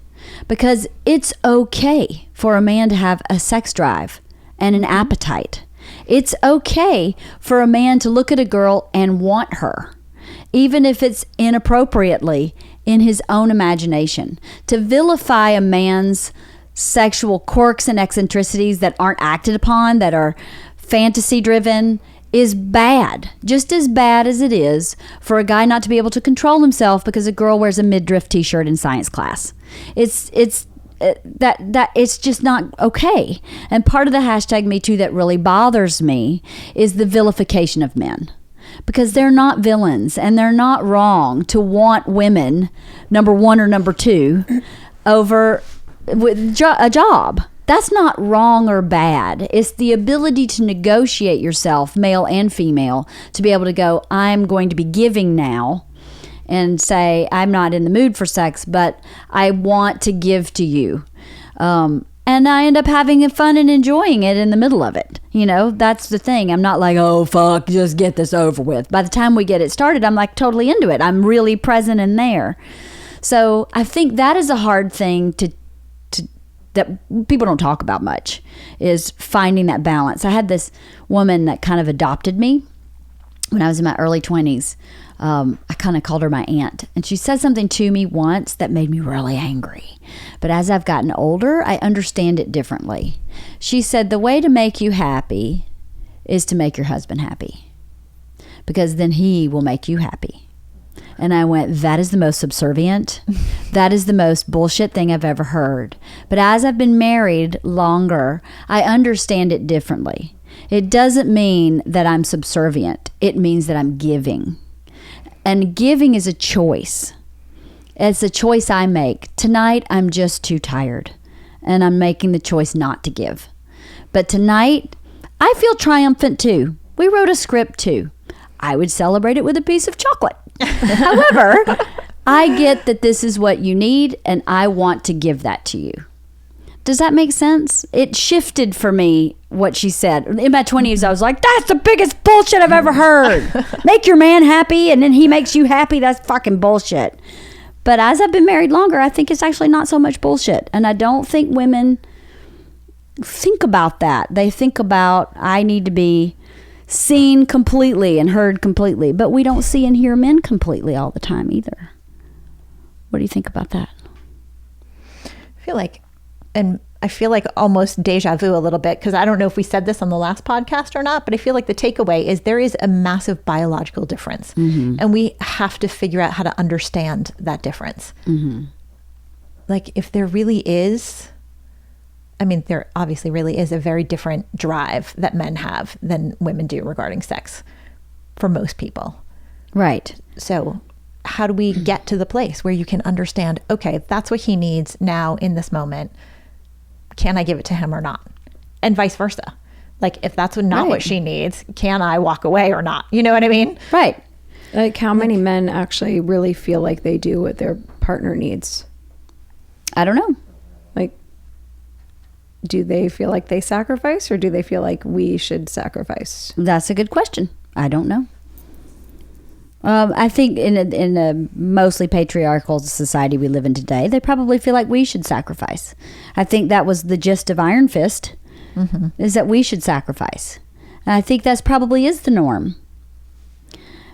because it's okay for a man to have a sex drive and an appetite. It's okay for a man to look at a girl and want her, even if it's inappropriately in his own imagination. To vilify a man's sexual quirks and eccentricities that aren't acted upon, that are fantasy driven, is bad, just as bad as it is for a guy not to be able to control himself because a girl wears a midriff t-shirt in science class. It's just not okay. And part of the hashtag Me Too that really bothers me is the vilification of men, because they're not villains and they're not wrong to want women, number one or number two, over a job. That's not wrong or bad. It's the ability to negotiate yourself, male and female, to be able to go, I'm going to be giving now, and say, I'm not in the mood for sex, but I want to give to you. And I end up having fun and enjoying it in the middle of it. You know, that's the thing. I'm not like, oh, fuck, just get this over with. By the time we get it started, I'm like totally into it. I'm really present in there. So I think that is a hard thing that people don't talk about much, is finding that balance. I had this woman that kind of adopted me when I was in my early 20s. I kind of called her my aunt, and she said something to me once that made me really angry. But as I've gotten older, I understand it differently. She said, the way to make you happy is to make your husband happy, because then he will make you happy. And I went, that is the most subservient. That is the most bullshit thing I've ever heard. But as I've been married longer, I understand it differently. It doesn't mean that I'm subservient. It means that I'm giving. And giving is a choice. It's a choice I make. Tonight, I'm just too tired, and I'm making the choice not to give. But tonight, I feel triumphant too. We wrote a script too. I would celebrate it with a piece of chocolate. However, I get that this is what you need, and I want to give that to you. Does that make sense? It shifted for me what she said. In my 20s, I was like, that's the biggest bullshit I've ever heard. Make your man happy, and then he makes you happy. That's fucking bullshit. But as I've been married longer, I think it's actually not so much bullshit. And I don't think women think about that. They think about, I need to be seen completely and heard completely. But we don't see and hear men completely all the time either. What do you think about that? I feel like almost deja vu a little bit, because I don't know if we said this on the last podcast or not, but I feel like the takeaway is there is a massive biological difference. Mm-hmm. And we have to figure out how to understand that difference. Mm-hmm. Like, if there really is, I mean, there obviously really is a very different drive that men have than women do regarding sex for most people. Right. So how do we get to the place where you can understand, okay, that's what he needs now in this moment. Can I give it to him or not? And vice versa. Like, if that's not what she needs, can I walk away or not? You know what I mean? Right. Like, how many men actually really feel like they do what their partner needs? I don't know. Like, do they feel like they sacrifice, or do they feel like we should sacrifice? That's a good question. I don't know. I think in a mostly patriarchal society we live in today, they probably feel like we should sacrifice. I think that was the gist of Iron Fist, mm-hmm. is that we should sacrifice. And I think that's probably is the norm.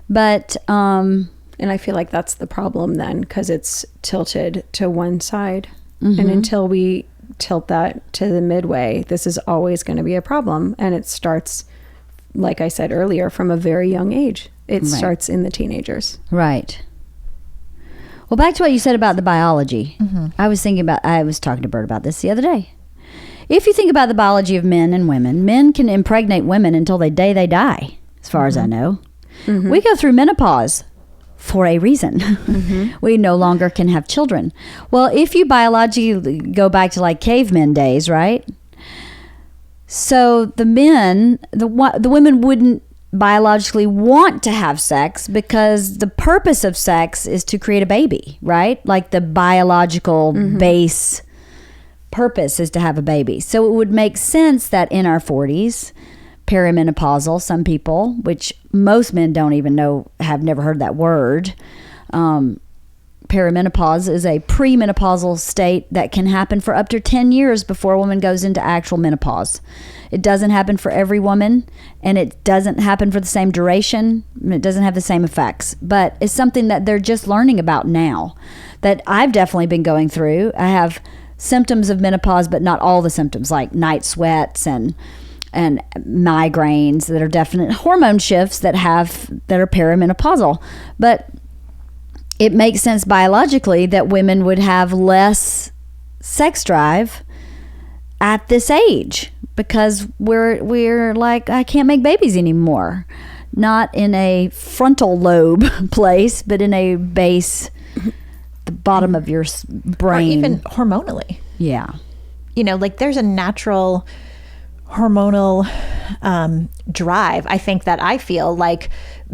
But and I feel like that's the problem then, because it's tilted to one side. Mm-hmm. And until we tilt that to the midway, this is always going to be a problem. And it starts, like I said earlier, from a very young age. It starts in the teenagers. Right. Well, back to what you said about the biology. Mm-hmm. I was talking to Bert about this the other day. If you think about the biology of men and women, men can impregnate women until the day they die, as far as I know. Mm-hmm. We go through menopause for a reason. Mm-hmm. We no longer can have children. Well, if you biologically go back to like cavemen days, right? So the women wouldn't biologically want to have sex because the purpose of sex is to create a baby, right? Like the biological mm-hmm. base purpose is to have a baby. So it would make sense that in our 40s, perimenopausal, some people, which most men don't even know, have never heard that word. Perimenopause is a premenopausal state that can happen for up to 10 years before a woman goes into actual menopause. It doesn't happen for every woman, and it doesn't happen for the same duration. It doesn't have the same effects, but it's something that they're just learning about now that I've definitely been going through. I have symptoms of menopause, but not all the symptoms, like night sweats and and migraines that are definite hormone shifts that are perimenopausal. But it makes sense biologically that women would have less sex drive at this age because we're like, I can't make babies anymore. Not in a frontal lobe place, but in a base, the bottom of your brain. Or even hormonally. Yeah. You know, like there's a natural hormonal drive, I think, that I feel like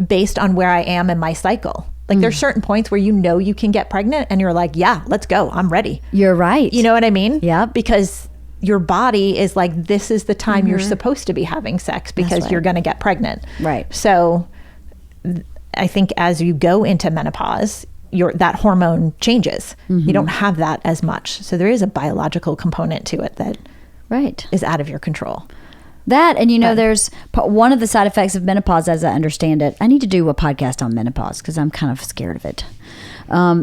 based on where I am in my cycle. Like there's certain points where you can get pregnant and you're like, yeah, let's go. I'm ready. You're right. You know what I mean? Yeah. Because your body is like, this is the time you're supposed to be having sex because you're going to get pregnant. Right. So I think as you go into menopause, that hormone changes. You don't have that as much. So there is a biological component to it that is out of your control. That, and there's one of the side effects of menopause, as I understand it. I need to do a podcast on menopause because I'm kind of scared of it.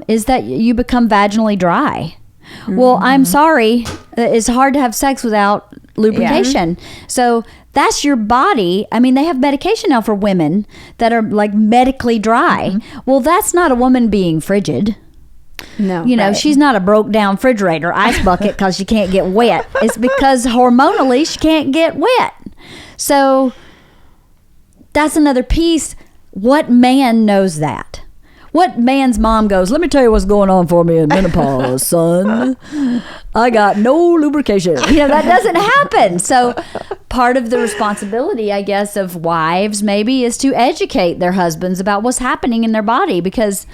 Is that you become vaginally dry. Well, I'm sorry. It's hard to have sex without lubrication. Yeah. So that's your body. I mean, they have medication now for women that are like medically dry. Well, that's not a woman being frigid. No, she's not a broke down refrigerator ice bucket because she can't get wet. It's because hormonally she can't get wet. So that's another piece. What man knows that? What man's mom goes, let me tell you what's going on for me in menopause, son. I got no lubrication. That doesn't happen. So part of the responsibility, I guess, of wives maybe is to educate their husbands about what's happening in their body, because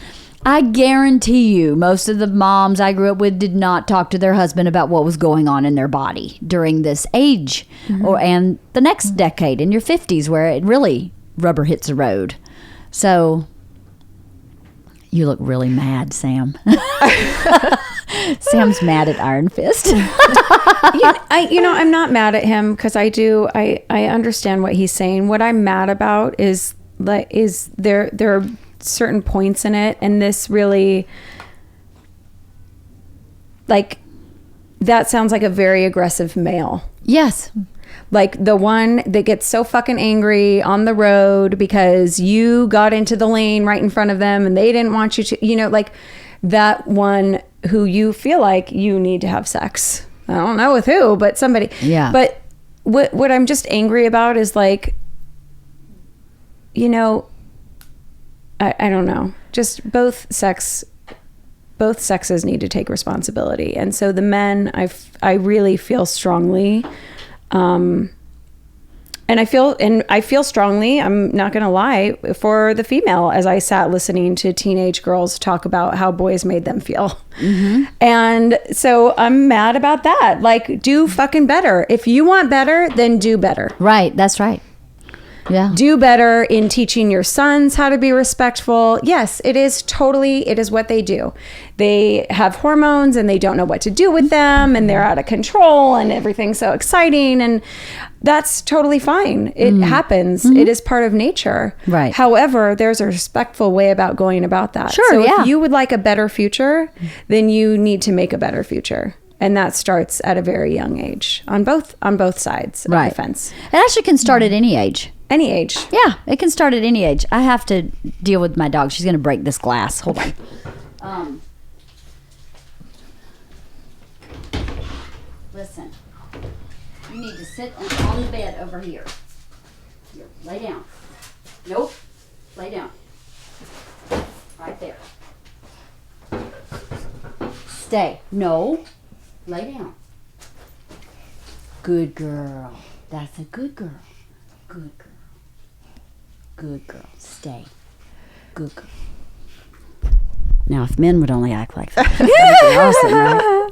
I guarantee you most of the moms I grew up with did not talk to their husband about what was going on in their body during this age and the next decade in your 50s where it really rubber hits the road. So you look really mad, Sam. Sam's mad at Iron Fist. I'm not mad at him because I understand what he's saying. What I'm mad about is there are certain points in it, and this really, like, that sounds like a very aggressive male. Yes. Like the one that gets so fucking angry on the road because you got into the lane right in front of them and they didn't want you to, like that one who you feel like you need to have sex. I don't know with who, but somebody. Yeah. But what I'm just angry about is like, I don't know. Just both sexes need to take responsibility. And so the men, I really feel strongly, and I feel strongly, I'm not going to lie, for the female as I sat listening to teenage girls talk about how boys made them feel. And so I'm mad about that. Like, do fucking better. If you want better, then do better. Right. That's right. Yeah. Do better in teaching your sons how to be respectful. Yes, it is what they do. They have hormones and they don't know what to do with them and they're out of control and everything's so exciting, and that's totally fine. It happens. It is part of nature. Right. However, there's a respectful way about going about that. Sure, so yeah. if you would like a better future, then you need to make a better future. And that starts at a very young age on both sides of the fence. It actually can start at any age. Any age. Yeah, it can start at any age. I have to deal with my dog. She's going to break this glass. Hold on. Listen, you need to sit on the bed over here. Here, lay down. Nope, lay down. Right there. Stay. No, lay down. Good girl. That's a good girl. Good girl. Good girl. Stay. Good girl. Now, if men would only act like that, that'd be awesome, right?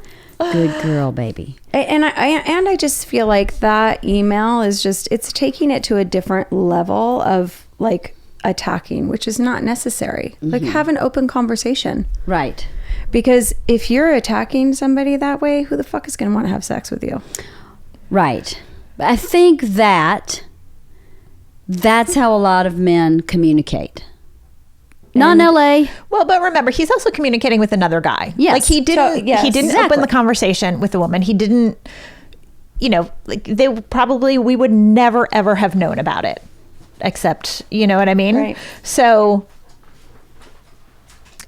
Good girl, baby. And I just feel like that email is just, it's taking it to a different level of like attacking, which is not necessary. Like, have an open conversation. Right. Because if you're attacking somebody that way, who the fuck is going to want to have sex with you? Right. But I think that's how a lot of men communicate. Not in LA. Well, but remember, he's also communicating with another guy. Yes. Like he didn't exactly. open the conversation with the woman. He didn't, like we would never ever have known about it, except, you know what I mean? Right. So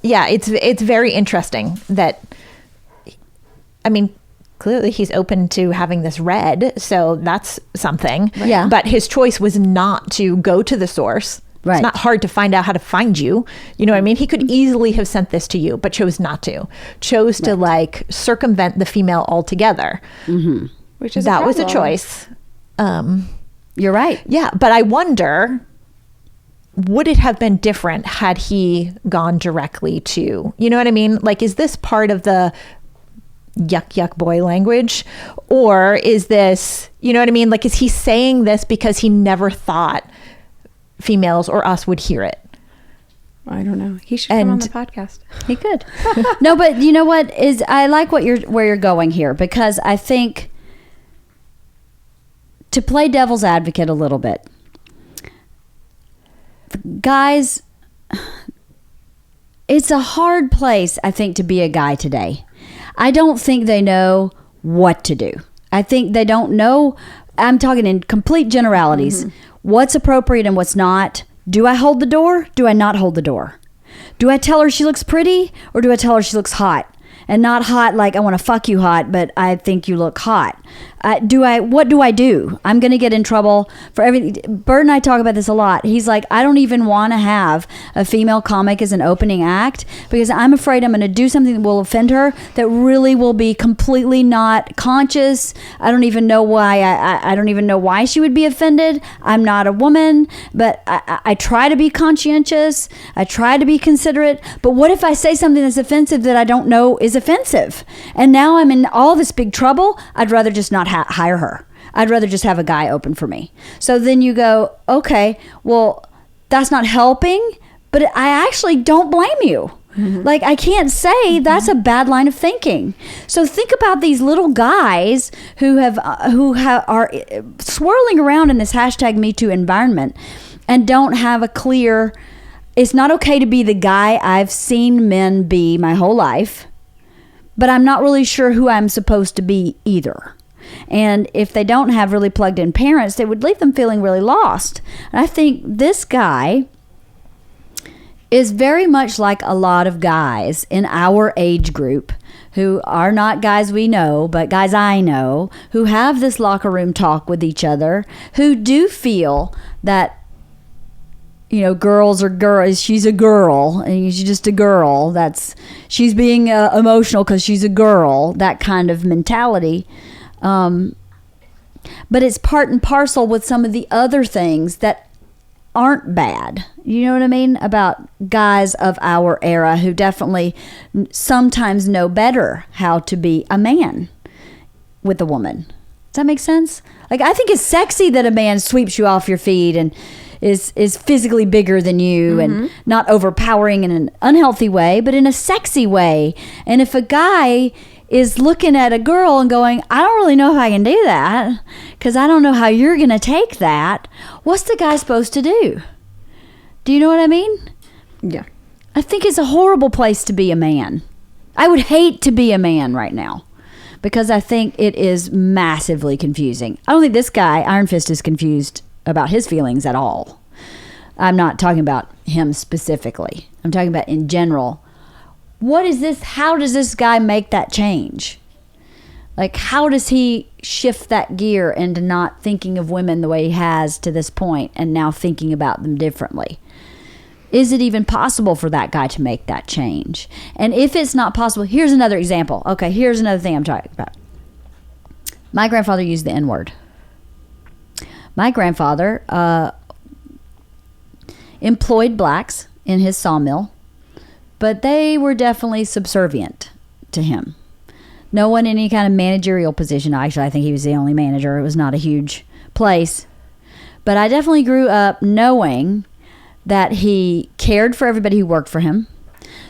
yeah, it's very interesting that, I mean, clearly he's open to having this read, so that's something. Yeah. But his choice was not to go to the source. Right. It's not hard to find out how to find you. You know what I mean? He could easily have sent this to you, but chose not to. Chose to like circumvent the female altogether. Mm-hmm. Which is that was a problem. choice. You're right. Yeah, but I wonder, would it have been different had he gone directly to, you know what I mean? Like, is this part of the yuck boy language, or is this, you know what I mean? Like, is he saying this because he never thought females or us would hear it? I don't know. He should come on the podcast. He could. No, but you know what is, I like where you're going here, because I think, to play devil's advocate a little bit, guys, it's a hard place, I think, to be a guy today. I don't think they know what to do. I think they don't know. I'm talking in complete generalities. Mm-hmm. What's appropriate and what's not. Do I hold the door? Do I not hold the door? Do I tell her she looks pretty, or do I tell her she looks hot? And not hot like I want to fuck you hot, but I think you look hot. What do I do? I'm going to get in trouble for everything. Bert and I talk about this a lot. He's like, I don't even want to have a female comic as an opening act, because I'm afraid I'm going to do something that will offend her, that really will be completely not conscious. I don't even know why. I don't even know why she would be offended. I'm not a woman, but I try to be conscientious. I try to be considerate. But what if I say something that's offensive that I don't know is offensive? And now I'm in all this big trouble. I'd rather just not hire her. I'd rather just have a guy open for me. So then you go, okay, well, that's not helping, but I actually don't blame you. Mm-hmm. Like, I can't say that's a bad line of thinking. So think about these little guys who are swirling around in this #MeToo environment and don't have a clear, it's not okay to be the guy I've seen men be my whole life, but I'm not really sure who I'm supposed to be either. And if they don't have really plugged in parents, they would leave them feeling really lost. And I think this guy is very much like a lot of guys in our age group who are not guys we know, but guys I know, who have this locker room talk with each other, who do feel that, you know, girls are girls. She's a girl, and she's just a girl. She's being emotional because she's a girl. That kind of mentality. But it's part and parcel with some of the other things that aren't bad. You know what I mean? About guys of our era who definitely sometimes know better how to be a man with a woman. Does that make sense? Like, I think it's sexy that a man sweeps you off your feet and is physically bigger than you, and not overpowering in an unhealthy way, but in a sexy way. And if a guy is looking at a girl and going, I don't really know if I can do that, because I don't know how you're going to take that, what's the guy supposed to do? Do you know what I mean? Yeah. I think it's a horrible place to be a man. I would hate to be a man right now, because I think it is massively confusing. I don't think this guy, Iron Fist, is confused about his feelings at all. I'm not talking about him specifically. I'm talking about in general. What is this? How does this guy make that change? Like, how does he shift that gear into not thinking of women the way he has to this point and now thinking about them differently? Is it even possible for that guy to make that change? And if it's not possible, here's another example. Okay, here's another thing I'm talking about. My grandfather used the N-word. My grandfather employed blacks in his sawmill, but they were definitely subservient to him. No one in any kind of managerial position. Actually, I think he was the only manager. It was not a huge place. But I definitely grew up knowing that he cared for everybody who worked for him,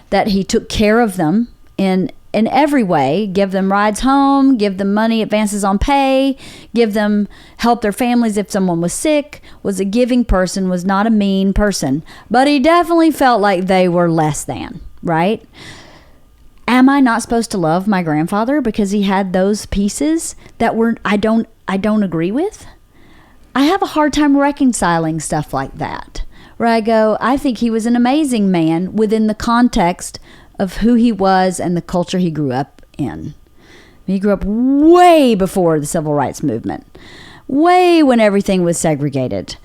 that he took care of them in every way, give them rides home, give them money, advances on pay, help their families if someone was sick, was a giving person, was not a mean person. But he definitely felt like they were less than, right? am I not supposed to love my grandfather because he had those pieces that I don't agree with? I have a hard time reconciling stuff like that, where I go, I think he was an amazing man within the context of who he was and the culture he grew up in. He grew up way before the civil rights movement, way when everything was segregated.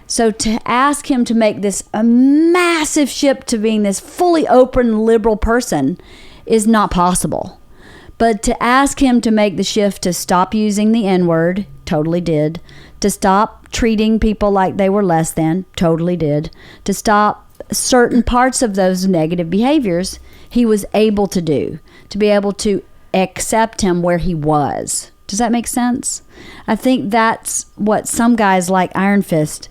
So to ask him to make this a massive shift to being this fully open liberal person is not possible. But to ask him to make the shift to stop using the N-word, totally did. To stop treating people like they were less than, totally did. To stop certain parts of those negative behaviors, he was able to do. To be able to accept him where he was. Does that make sense? I think that's what some guys like Iron Fist,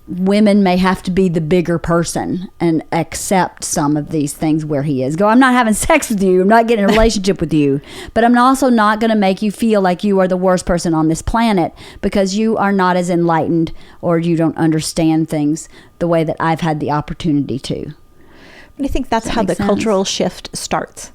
women may have to be the bigger person and accept some of these things where he is. Go, I'm not having sex with you. I'm not getting in a relationship with you. But I'm also not going to make you feel like you are the worst person on this planet because you are not as enlightened or you don't understand things the way that I've had the opportunity to. And I think that's how the cultural shift starts,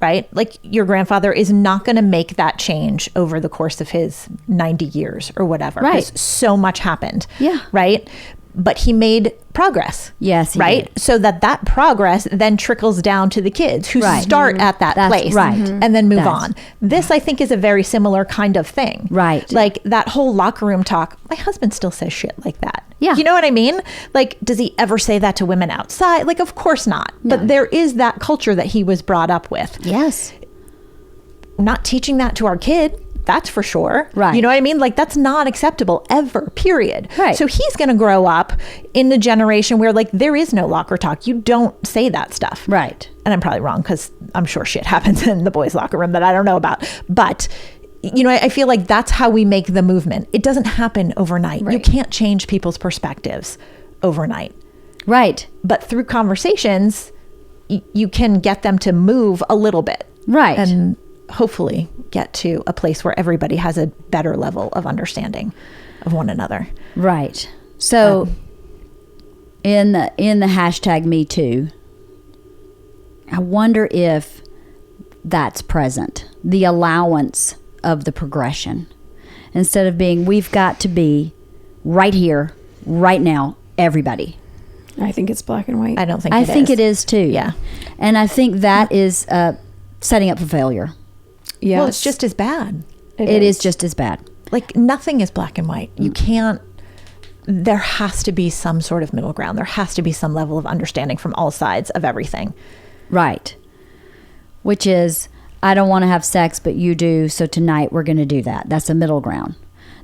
right? Like your grandfather is not going to make that change over the course of his 90 years or whatever. Right. Because so much happened. Yeah. Right. But he made progress. Yes, he right. did. So that progress then trickles down to the kids who start at that place. Right. And then move on. This, I think, is a very similar kind of thing. Right. Like that whole locker room talk. My husband still says shit like that. Yeah. You know what I mean? Like, does he ever say that to women outside? Like, of course not. No. But there is that culture that he was brought up with. Yes. Not teaching that to our kid. That's for sure. Right. You know what I mean? Like that's not acceptable ever, period. Right. So he's going to grow up in the generation where like there is no locker talk. You don't say that stuff. Right. And I'm probably wrong because I'm sure shit happens in the boys' locker room that I don't know about. But, you know, I feel like that's how we make the movement. It doesn't happen overnight. Right. You can't change people's perspectives overnight. Right. But through conversations, you can get them to move a little bit. Right. And hopefully get to a place where everybody has a better level of understanding of one another. Right. So in the hashtag Me Too, I wonder if that's present. The allowance of the progression. Instead of being, we've got to be right here, right now, everybody. I think it's black and white. I don't think I think it is too. Yeah. And I think that is setting up for failure. Yes. Well, it's just as bad. It is just as bad. Like nothing is black and white. You can't, there has to be some sort of middle ground. There has to be some level of understanding from all sides of everything. Right. Which is, I don't want to have sex, but you do. So tonight we're going to do that. That's a middle ground.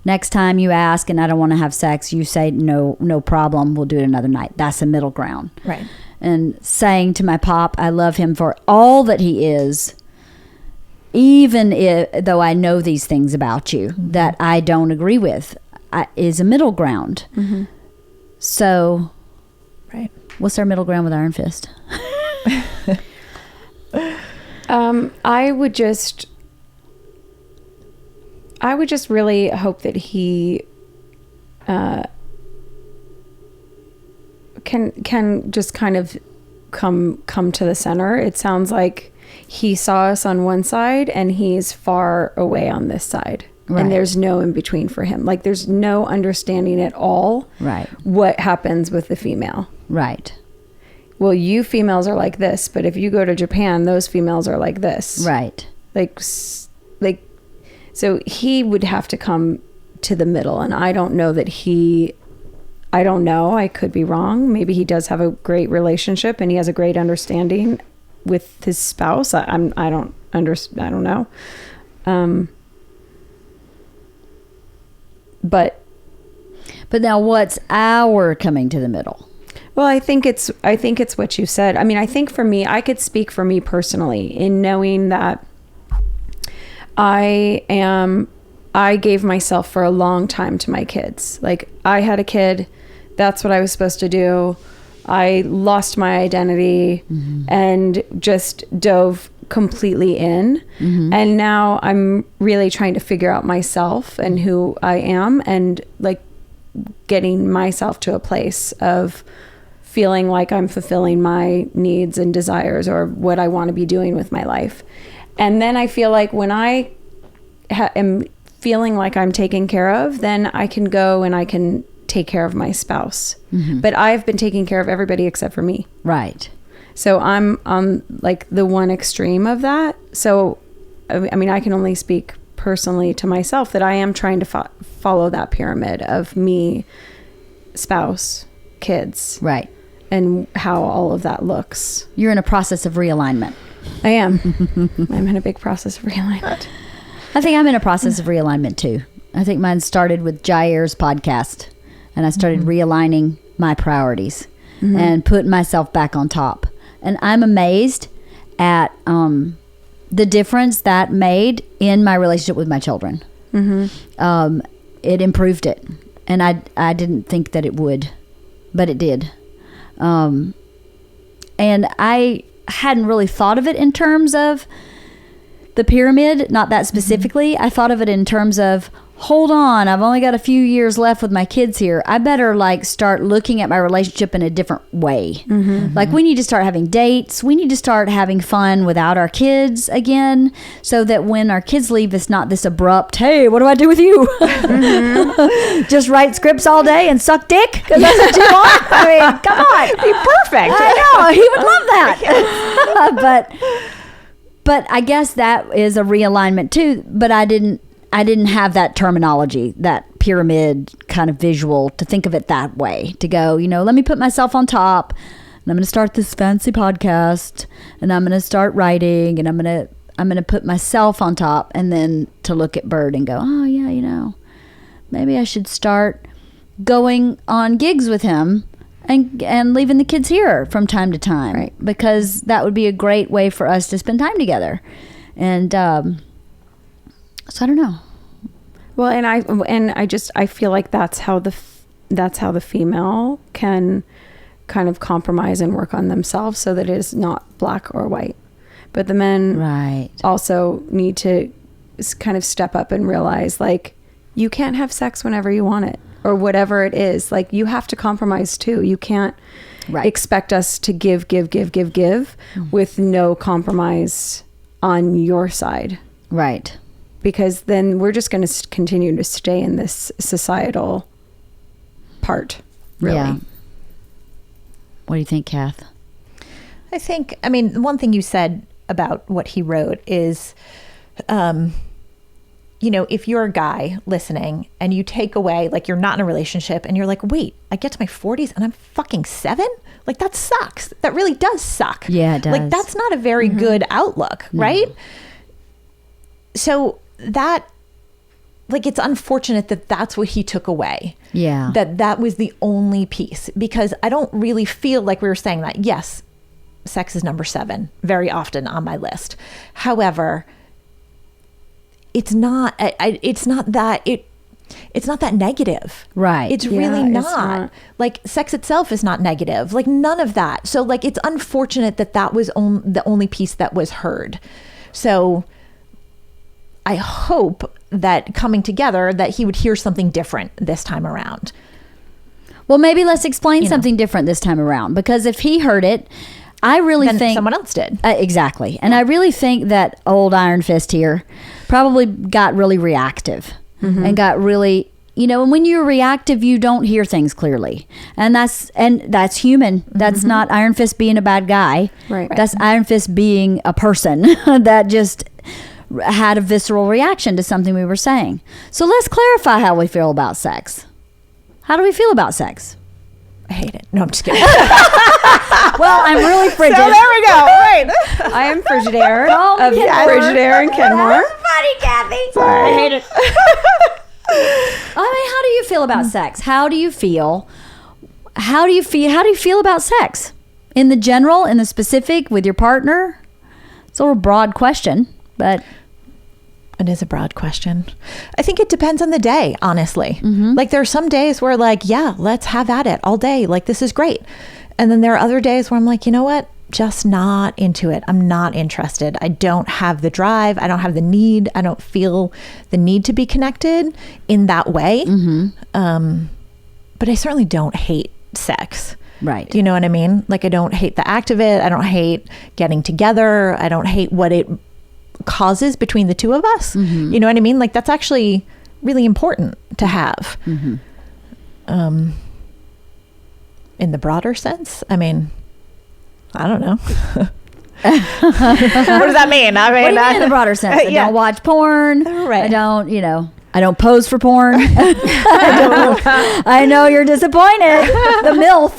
Next time you ask and I don't want to have sex, you say, no problem. We'll do it another night. That's a middle ground. Right. And saying to my pop, I love him for all that he is, even though I know these things about you that I don't agree with, is a middle ground. Mm-hmm. So, right. What's our middle ground with Iron Fist? I would just really hope that he can just kind of come to the center. It sounds like he saw us on one side and he's far away on this side. Right. And there's no in between for him. Like there's no understanding at all. Right. What happens with the female. Right. Well, you females are like this, but if you go to Japan, those females are like this. Right. Like, so he would have to come to the middle. And I don't know that I don't know. I could be wrong. Maybe he does have a great relationship and he has a great understanding with his spouse. I don't know. But now what's our coming to the middle? Well, I think it's what you said. I mean, I think for me, I could speak for me personally in knowing that I gave myself for a long time to my kids. Like I had a kid, that's what I was supposed to do. I lost my identity and just dove completely in. Mm-hmm. And now I'm really trying to figure out myself and who I am and like getting myself to a place of feeling like I'm fulfilling my needs and desires or what I want to be doing with my life. And then I feel like when I am feeling like I'm taken care of, then I can go and I can take care of my spouse. But I've been taking care of everybody except for me. Right. So I'm on like the one extreme of that. So, I mean, I can only speak personally to myself that I am trying to follow that pyramid of me, spouse, kids. Right. And how all of that looks. You're in a process of realignment. I am. I'm in a big process of realignment. I think I'm in a process of realignment too. I think mine started with Jair's podcast, and I started realigning my priorities and putting myself back on top. And I'm amazed at the difference that made in my relationship with my children. It improved it, and I didn't think that it would, but it did. And I hadn't really thought of it in terms of the pyramid, not that specifically. I thought of it in terms of, hold on, I've only got a few years left with my kids here. I better like start looking at my relationship in a different way. Like we need to start having dates. We need to start having fun without our kids again, so that when our kids leave, it's not this abrupt, hey, what do I do with you? Just write scripts all day and suck dick? Because that's what you want? I mean, come on. Be perfect. I know, he would love that. But I guess that is a realignment too. But I didn't have that terminology, that pyramid kind of visual to think of it that way, to go, you know, let me put myself on top, and I'm going to start this fancy podcast, and I'm going to start writing, and I'm going to put myself on top, and then to look at Bird and go, oh yeah, you know, maybe I should start going on gigs with him and leaving the kids here from time to time, right? Because that would be a great way for us to spend time together. And so I don't know. Well, I feel like that's how the female can kind of compromise and work on themselves, so that it is not black or white. But the men also need to kind of step up and realize, like, you can't have sex whenever you want it, or whatever it is. Like, you have to compromise too. You can't expect us to give with no compromise on your side. Right. Because then we're just going to continue to stay in this societal part, really. Yeah. What do you think, Kath? I think, I mean, one thing you said about what he wrote is, you know, if you're a guy listening and you take away, like, you're not in a relationship and you're like, wait, I get to my 40s and I'm fucking 7? Like, that sucks. That really does suck. Yeah, it does. Like, that's not a very good outlook, right? So that, like, it's unfortunate that that's what he took away. Yeah. That was the only piece, because I don't really feel like we were saying that. Yes, sex is number 7 very often on my list. However, it's not that negative. Right. It's really not. Like, sex itself is not negative. Like, none of that. So, like, it's unfortunate that was the only piece that was heard. So I hope that coming together, that he would hear something different this time around. Well, maybe let's explain something different this time around, because if he heard it, I really think someone else did. Exactly. And I really think that old Iron Fist here probably got really reactive and got really, you know, and when you're reactive, you don't hear things clearly. And that's human. That's not Iron Fist being a bad guy. Right. That's Iron Fist being a person that just had a visceral reaction to something we were saying. So let's clarify how we feel about sex. How do we feel about sex? I hate it. No, I'm just kidding. Well, I'm really frigid. So there we go. Right. I am Frigidaire of Kenmore. Frigidaire and Kenmore. Funny, Kathy. Sorry. I hate it. I mean, how do you feel about sex? How do you feel about sex? In the general, in the specific, with your partner? It's a broad question, but it is a broad question. I think it depends on the day, honestly. Like, there are some days where, like, yeah, let's have at it all day. Like, this is great. And then there are other days where I'm like, you know what? Just not into it. I'm not interested. I don't have the drive. I don't have the need. I don't feel the need to be connected in that way. But I certainly don't hate sex. Right. Do you know what I mean? Like, I don't hate the act of it. I don't hate getting together. I don't hate what it causes between the two of us. You know what I mean? Like, that's actually really important to have. In the broader sense, I mean, I don't know. What does that mean? I mean, What do you mean in the broader sense? I don't watch porn. Right. I don't, I don't pose for porn. I know you're disappointed. The MILF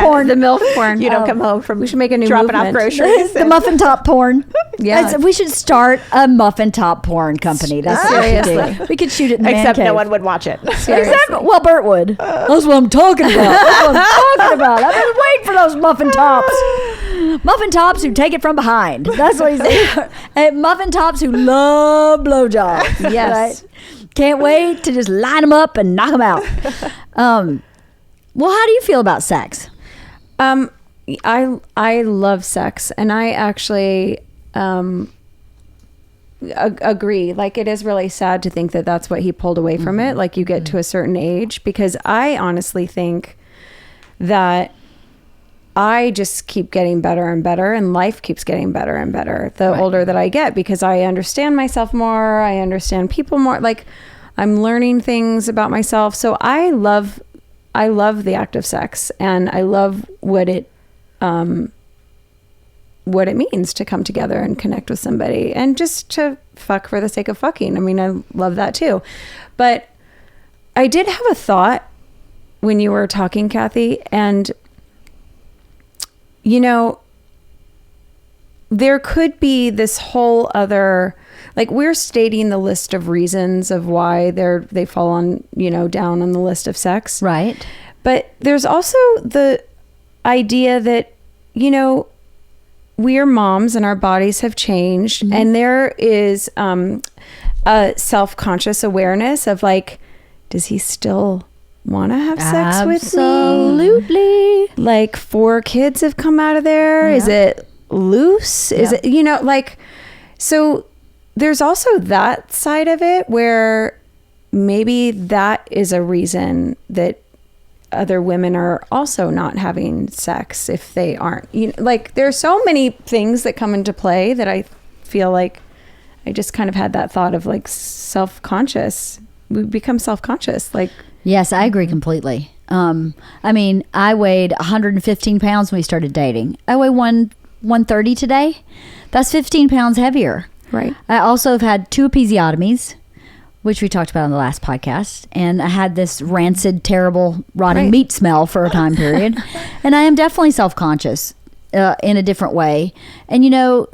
porn. The MILF porn. You don't come home from we should make a new dropping off movement. groceries. The muffin top porn. Yeah. We should start a muffin top porn company. That's what we should do. We could shoot it in the Except man no cave. one would watch it. Exactly. Well, Bert would. That's what I'm talking about. That's what I'm talking about. I've been waiting for those muffin tops. Muffin tops who take it from behind. That's what he's saying. And muffin tops who love blowjobs. Yes. Right? Can't wait to just line them up and knock them out. Well, how do you feel about sex? I love sex, and I actually agree. Like, it is really sad to think that that's what he pulled away from it. Like, you get to a certain age, because I honestly think that I just keep getting better and better, and life keeps getting better and better the older that I get, because I understand myself more. I understand people more. Like, I'm learning things about myself. So I love the act of sex, and I love what it means to come together and connect with somebody, and just to fuck for the sake of fucking. I mean, I love that too. But I did have a thought when you were talking, Kathy, and there could be this whole other, like, we're stating the list of reasons of why they fall on, down on the list of sex. Right. But there's also the idea that, we are moms and our bodies have changed. And there is a self-conscious awareness of, like, does he still want to have sex with me? Absolutely. Like, 4 kids have come out of there. Yeah. Is it loose? Is it, like, so there's also that side of it where maybe that is a reason that other women are also not having sex if they aren't, like, there are so many things that come into play that I feel like I just kind of had that thought of, like, self-conscious. We become self-conscious, like. Yes, I agree completely. I mean, I weighed 115 pounds when we started dating. I weigh 130 today. That's 15 pounds heavier. Right. I also have had 2 episiotomies, which we talked about on the last podcast. And I had this rancid, terrible, rotting meat smell for a time period. And I am definitely self-conscious in a different way. And,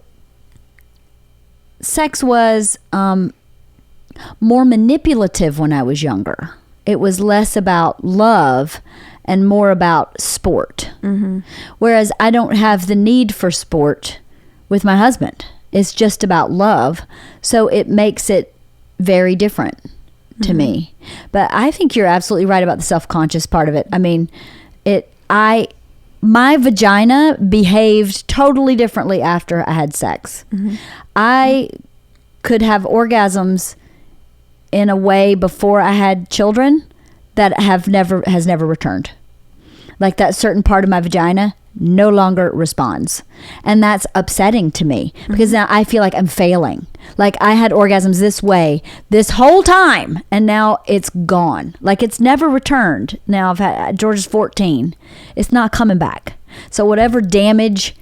sex was more manipulative when I was younger. It was less about love and more about sport. Whereas I don't have the need for sport with my husband. It's just about love. So it makes it very different to me. But I think you're absolutely right about the self-conscious part of it. I mean, my vagina behaved totally differently after I had sex. I could have orgasms in a way before I had children that has never returned. Like, that certain part of my vagina no longer responds. And that's upsetting to me because now I feel like I'm failing. Like, I had orgasms this way this whole time and now it's gone. Like, it's never returned. Now George is 14. It's not coming back. So whatever damage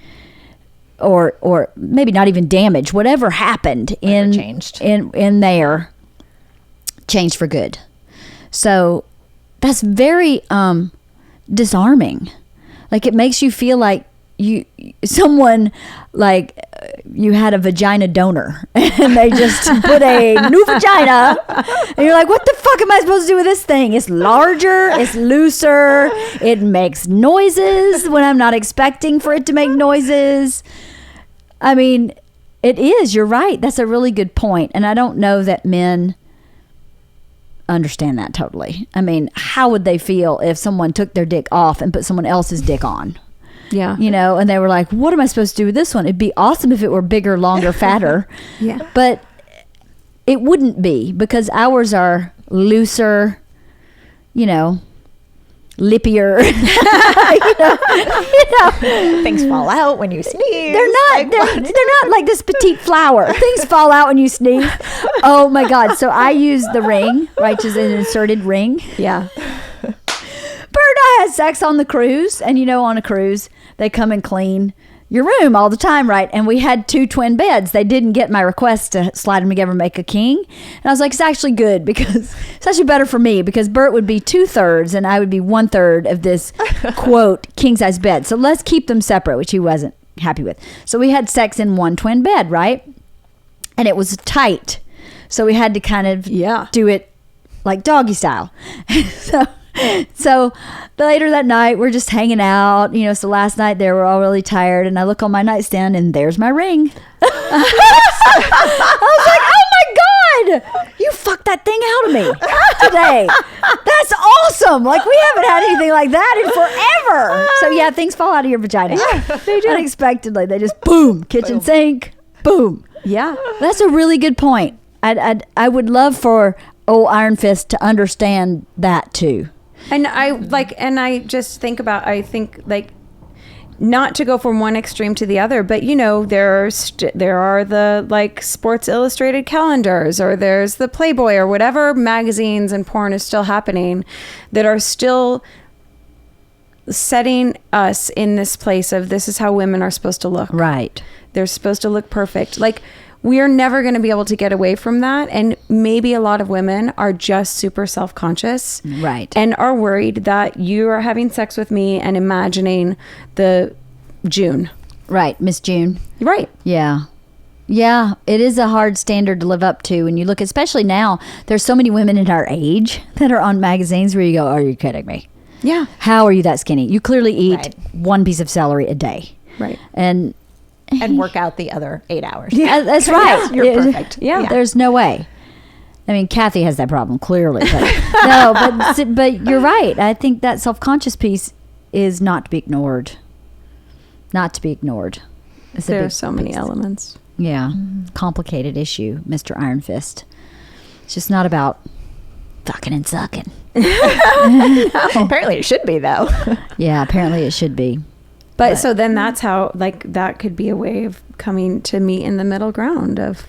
or maybe not even damage, whatever happened in there changed for good. So that's very disarming. Like, it makes you feel like you had a vagina donor and they just put a new vagina and you're like, what the fuck am I supposed to do with this thing? It's larger, it's looser, it makes noises when I'm not expecting for it to make noises. I mean, it is, you're right. That's a really good point. And I don't know that men understand that totally. I mean, how would they feel if someone took their dick off and put someone else's dick on? Yeah. And they were like, what am I supposed to do with this one? It'd be awesome if it were bigger, longer, fatter. Yeah. But it wouldn't be, because ours are looser, lippier. Things fall out when you sneeze. They're not like this petite flower. Things fall out when you sneeze. Oh my God. So I use the ring, right? Which is an inserted ring. Yeah. Bert and I had sex on the cruise. And on a cruise, they come and clean your room all the time, right? And we had 2 twin beds. They didn't get my request to slide them together and make a king. And I was like, it's actually good because it's actually better for me because Bert would be 2/3 and I would be 1/3 of this, quote, king size bed. So let's keep them separate, which he wasn't happy with. So we had sex in 1 twin bed, right? And it was tight. So we had to kind of do it like doggy style. So later that night, we're just hanging out. So last night they were all really tired, and I look on my nightstand, and there's my ring. I was like, oh my God, you fucked that thing out of me today. That's awesome. Like, we haven't had anything like that in forever. So yeah, things fall out of your vagina. Yeah, they do. Unexpectedly. They just boom, kitchen sink, boom. Yeah. That's a really good point. I would love for old Iron Fist to understand that too. And I just think about, not to go from one extreme to the other, but there are the Sports Illustrated calendars, or there's the Playboy, or whatever magazines and porn is still happening that are still setting us in this place of this is how women are supposed to look. Right. They're supposed to look perfect. We are never going to be able to get away from that. And maybe a lot of women are just super self-conscious. Right. And are worried that you are having sex with me and imagining the June. Right. Miss June. Right. Yeah. Yeah. It is a hard standard to live up to. When you look, especially now, there's so many women in our age that are on magazines where you go, are you kidding me? Yeah. How are you that skinny? You clearly eat 1 piece of celery a day. Right. And work out the other 8 hours. Yeah, that's right. You're perfect. Yeah. There's no way. I mean, Kathy has that problem clearly. But but you're right. I think that self-conscious piece is not to be ignored. Not to be ignored. There are so many elements. Yeah. Complicated issue, Mr. Iron Fist. It's just not about fucking and sucking. Apparently it should be, though. Yeah, apparently it should be. But so then that's how, that could be a way of coming to meet in the middle ground of,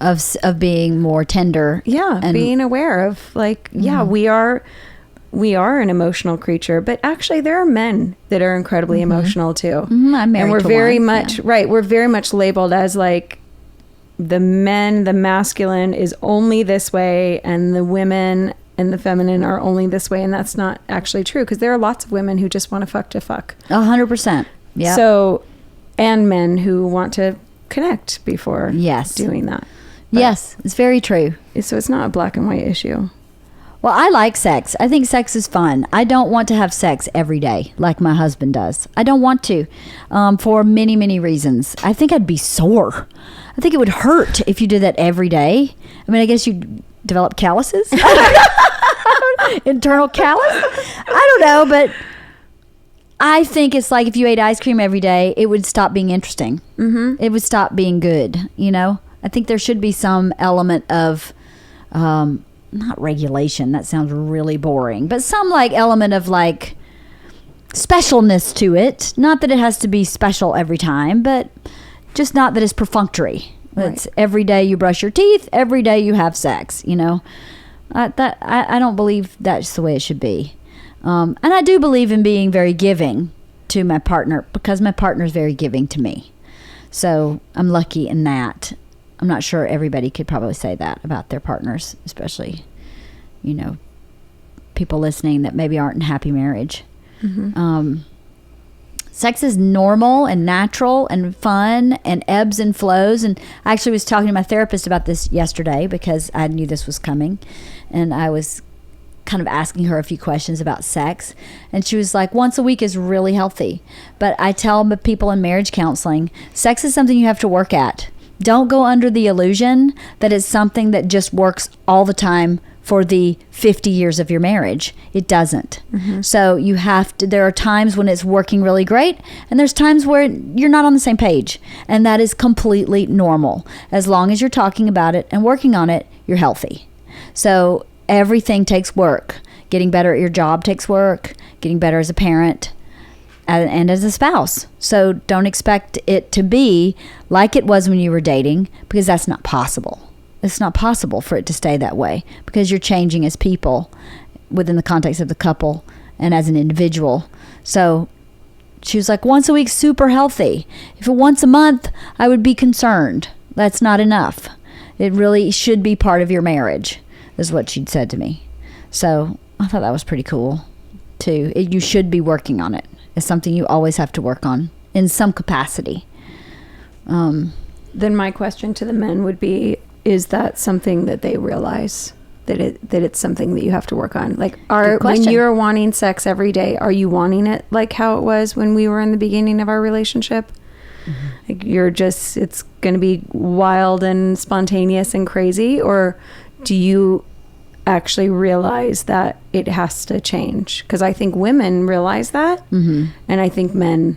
Of being more tender. Yeah, and being aware of we are an emotional creature, but actually there are men that are incredibly emotional too. I'm married and we're to very one. much right. We're very much labeled as the masculine is only this way, and the women and the feminine are only this way, and that's not actually true, because there are lots of women who just want to fuck to fuck. 100%. Yeah. So, and men who want to connect before doing that. But yes, it's very true. So it's not a black and white issue. Well, I like sex. I think sex is fun. I don't want to have sex every day like my husband does. I don't want to, for many, many reasons. I think I'd be sore. I think it would hurt if you did that every day. I mean, I guess you'd develop calluses. Internal callus. I don't know, but I think it's like if you ate ice cream every day, it would stop being interesting. Mm-hmm. It would stop being good. I think there should be some element of not regulation. That sounds really boring, but some element of specialness to it. Not that it has to be special every time, but just not that it's perfunctory. Right. It's every day you brush your teeth, every day you have sex. I don't believe that's the way it should be. And I do believe in being very giving to my partner, because my partner is very giving to me. So I'm lucky in that. I'm not sure everybody could probably say that about their partners, especially, people listening that maybe aren't in happy marriage. Mm-hmm. Sex is normal and natural and fun and ebbs and flows. And I actually was talking to my therapist about this yesterday because I knew this was coming. And I was kind of asking her a few questions about sex. And she was like, once a week is really healthy. But I tell people in marriage counseling, sex is something you have to work at. Don't go under the illusion that it's something that just works all the time for the 50 years of your marriage. It doesn't. Mm-hmm. So you have to, there are times when it's working really great, and there's times where you're not on the same page. And that is completely normal. As long as you're talking about it and working on it, you're healthy. So everything takes work. Getting better at your job takes work. Getting better as a parent and as a spouse. So don't expect it to be like it was when you were dating, because that's not possible. It's not possible for it to stay that way, because you're changing as people within the context of the couple and as an individual. So she was like, once a week, super healthy. If it once a month, I would be concerned. That's not enough. It really should be part of your marriage, is what she'd said to me. So I thought that was pretty cool too. You should be working on it. It's something you always have to work on in some capacity. Then my question to the men would be, is that something that they realize that it's something that you have to work on? Like, when you're wanting sex every day, are you wanting it like how it was when we were in the beginning of our relationship? Mm-hmm. Like, it's going to be wild and spontaneous and crazy, or do you actually realize that it has to change? Because I think women realize that, and I think men,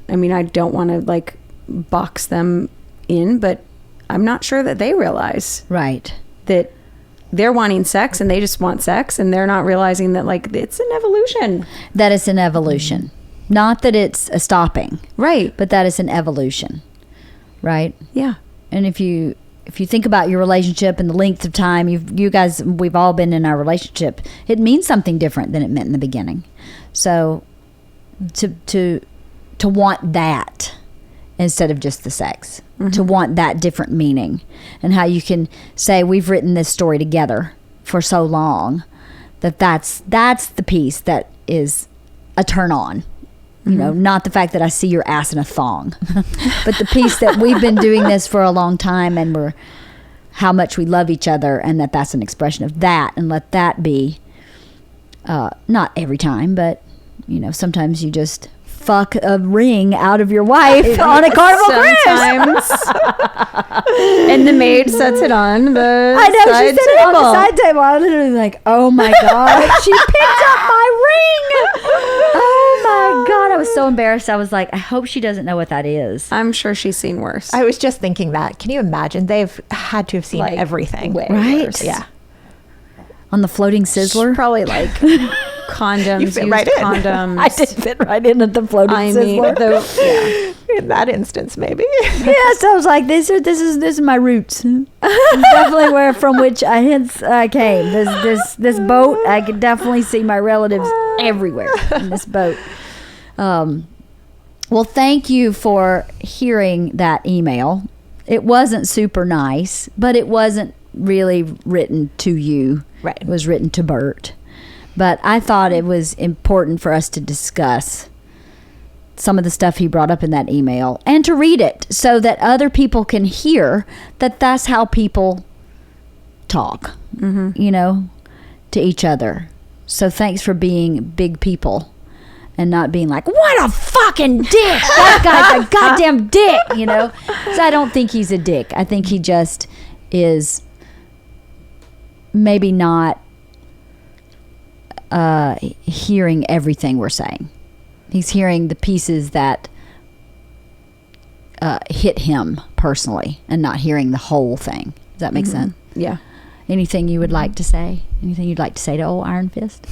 I mean, I don't want to like box them in, but I'm not sure that they realize that they're wanting sex and they just want sex, and they're not realizing that like it's an evolution. That it's an evolution. Not that it's a stopping. Right. But that it's an evolution. Right? Yeah. And if you think about your relationship and the length of time, we've all been in our relationship, it means something different than it meant in the beginning. So to want that instead of just the sex, to want that different meaning, and how you can say, we've written this story together for so long that's the piece that is a turn on. You know, not the fact that I see your ass in a thong, but the piece that we've been doing this for a long time, and how much we love each other, and that's an expression of that, and let that be, not every time, but, you know, sometimes you just fuck a ring out of your wife on a Carnival cruise. And the maid sets it on the I know, side she set it on the side table. I was literally like, oh my God, she picked up my ring. Oh my God, I was so embarrassed. I was like, I hope she doesn't know what that is. I'm sure she's seen worse. I was just thinking that. Can you imagine? They've had to have seen Like, everything. Right? worse. Yeah. On the floating sizzler. Probably like condoms, You fit used right in. condoms. I did fit right in at the floating I mean, sizzler. In that instance, maybe. Yes, I was like, this is my roots. Definitely where from which I came. This boat, I could definitely see my relatives everywhere in this boat. Well, thank you for hearing that email. It wasn't super nice, but it wasn't really written to you. Right. It was written to Bert. But I thought it was important for us to discuss some of the stuff he brought up in that email, and to read it so that other people can hear that that's how people talk, you know, to each other. So thanks for being big people and not being like, what a fucking dick. That guy's a goddamn dick, you know. So I don't think he's a dick. I think he just is maybe not hearing everything we're saying. He's hearing the pieces that hit him personally, and not hearing the whole thing. Does that make sense? Yeah. Anything you would like to say? Anything you'd like to say to old Iron Fist?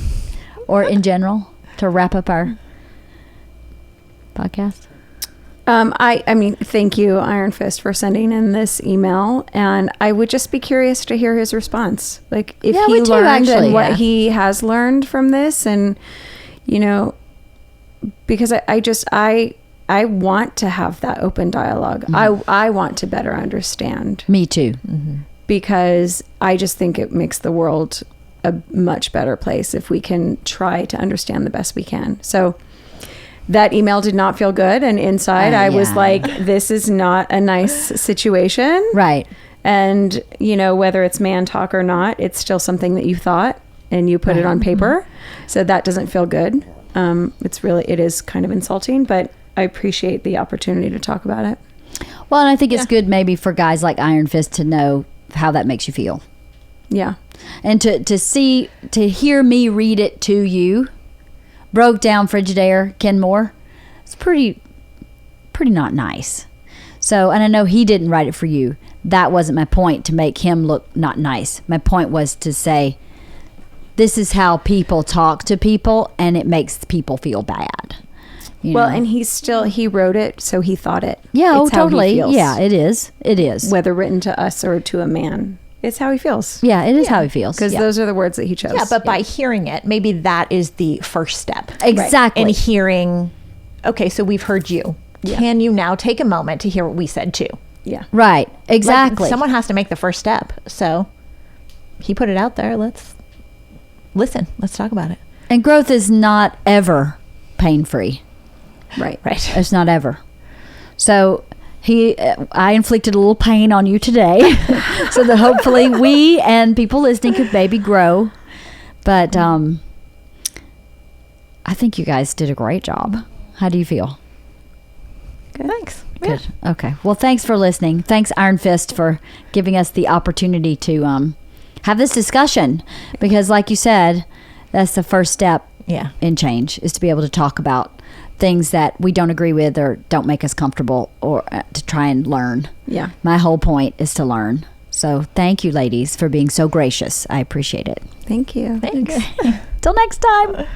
Or in general, to wrap up our podcast? I mean, thank you, Iron Fist, for sending in this email, and I would just be curious to hear his response. Like, if Yeah, he me too, learned actually. and what Yeah. he has learned from this, and, you know, because I want to have that open dialogue. I want to better understand, Me too. because I just think it makes the world a much better place if we can try to understand the best we can. So that email did not feel good, and inside I was yeah. like, this is not a nice situation. Right. And, you know, whether it's man talk or not, it's still something that you thought and you put it on paper. So that doesn't feel good. It is kind of insulting, but I appreciate the opportunity to talk about it. Well, and I think it's good maybe for guys like Iron Fist to know how that makes you feel. Yeah. And to hear me read it to you, broke down Frigidaire, Kenmore, it's pretty not nice. So, and I know he didn't write it for you. That wasn't my point, to make him look not nice. My point was to say, this is how people talk to people, and it makes people feel bad. You Well, know? and he wrote it, so he thought it. yeah, It's how he totally. feels. Yeah, it is. It is. Whether written to us or to a man, it's how he feels. Yeah, it is how he feels. Because Yeah. those are the words that he chose. Yeah, but by hearing it, maybe that is the first step. Exactly. And hearing, okay, so we've heard you. Yeah. Can you now take a moment to hear what we said too? yeah. Right. Like, Exactly. someone has to make the first step. So he put it out there. Let's listen. Let's talk about it. And growth is not ever pain-free. Right. Right. It's not ever. So I inflicted a little pain on you today so that hopefully we and people listening could maybe grow. But I think you guys did a great job. How do you feel? Good. Thanks. Good. Okay. Well, thanks for listening. Thanks, Iron Fist, for giving us the opportunity to have this discussion. Because like you said, that's the first step Yeah. in change, is to be able to talk about things that we don't agree with or don't make us comfortable, or to try and learn. Yeah. My whole point is to learn. So thank you, ladies, for being so gracious. I appreciate it. Thank you. Thanks. Till next time.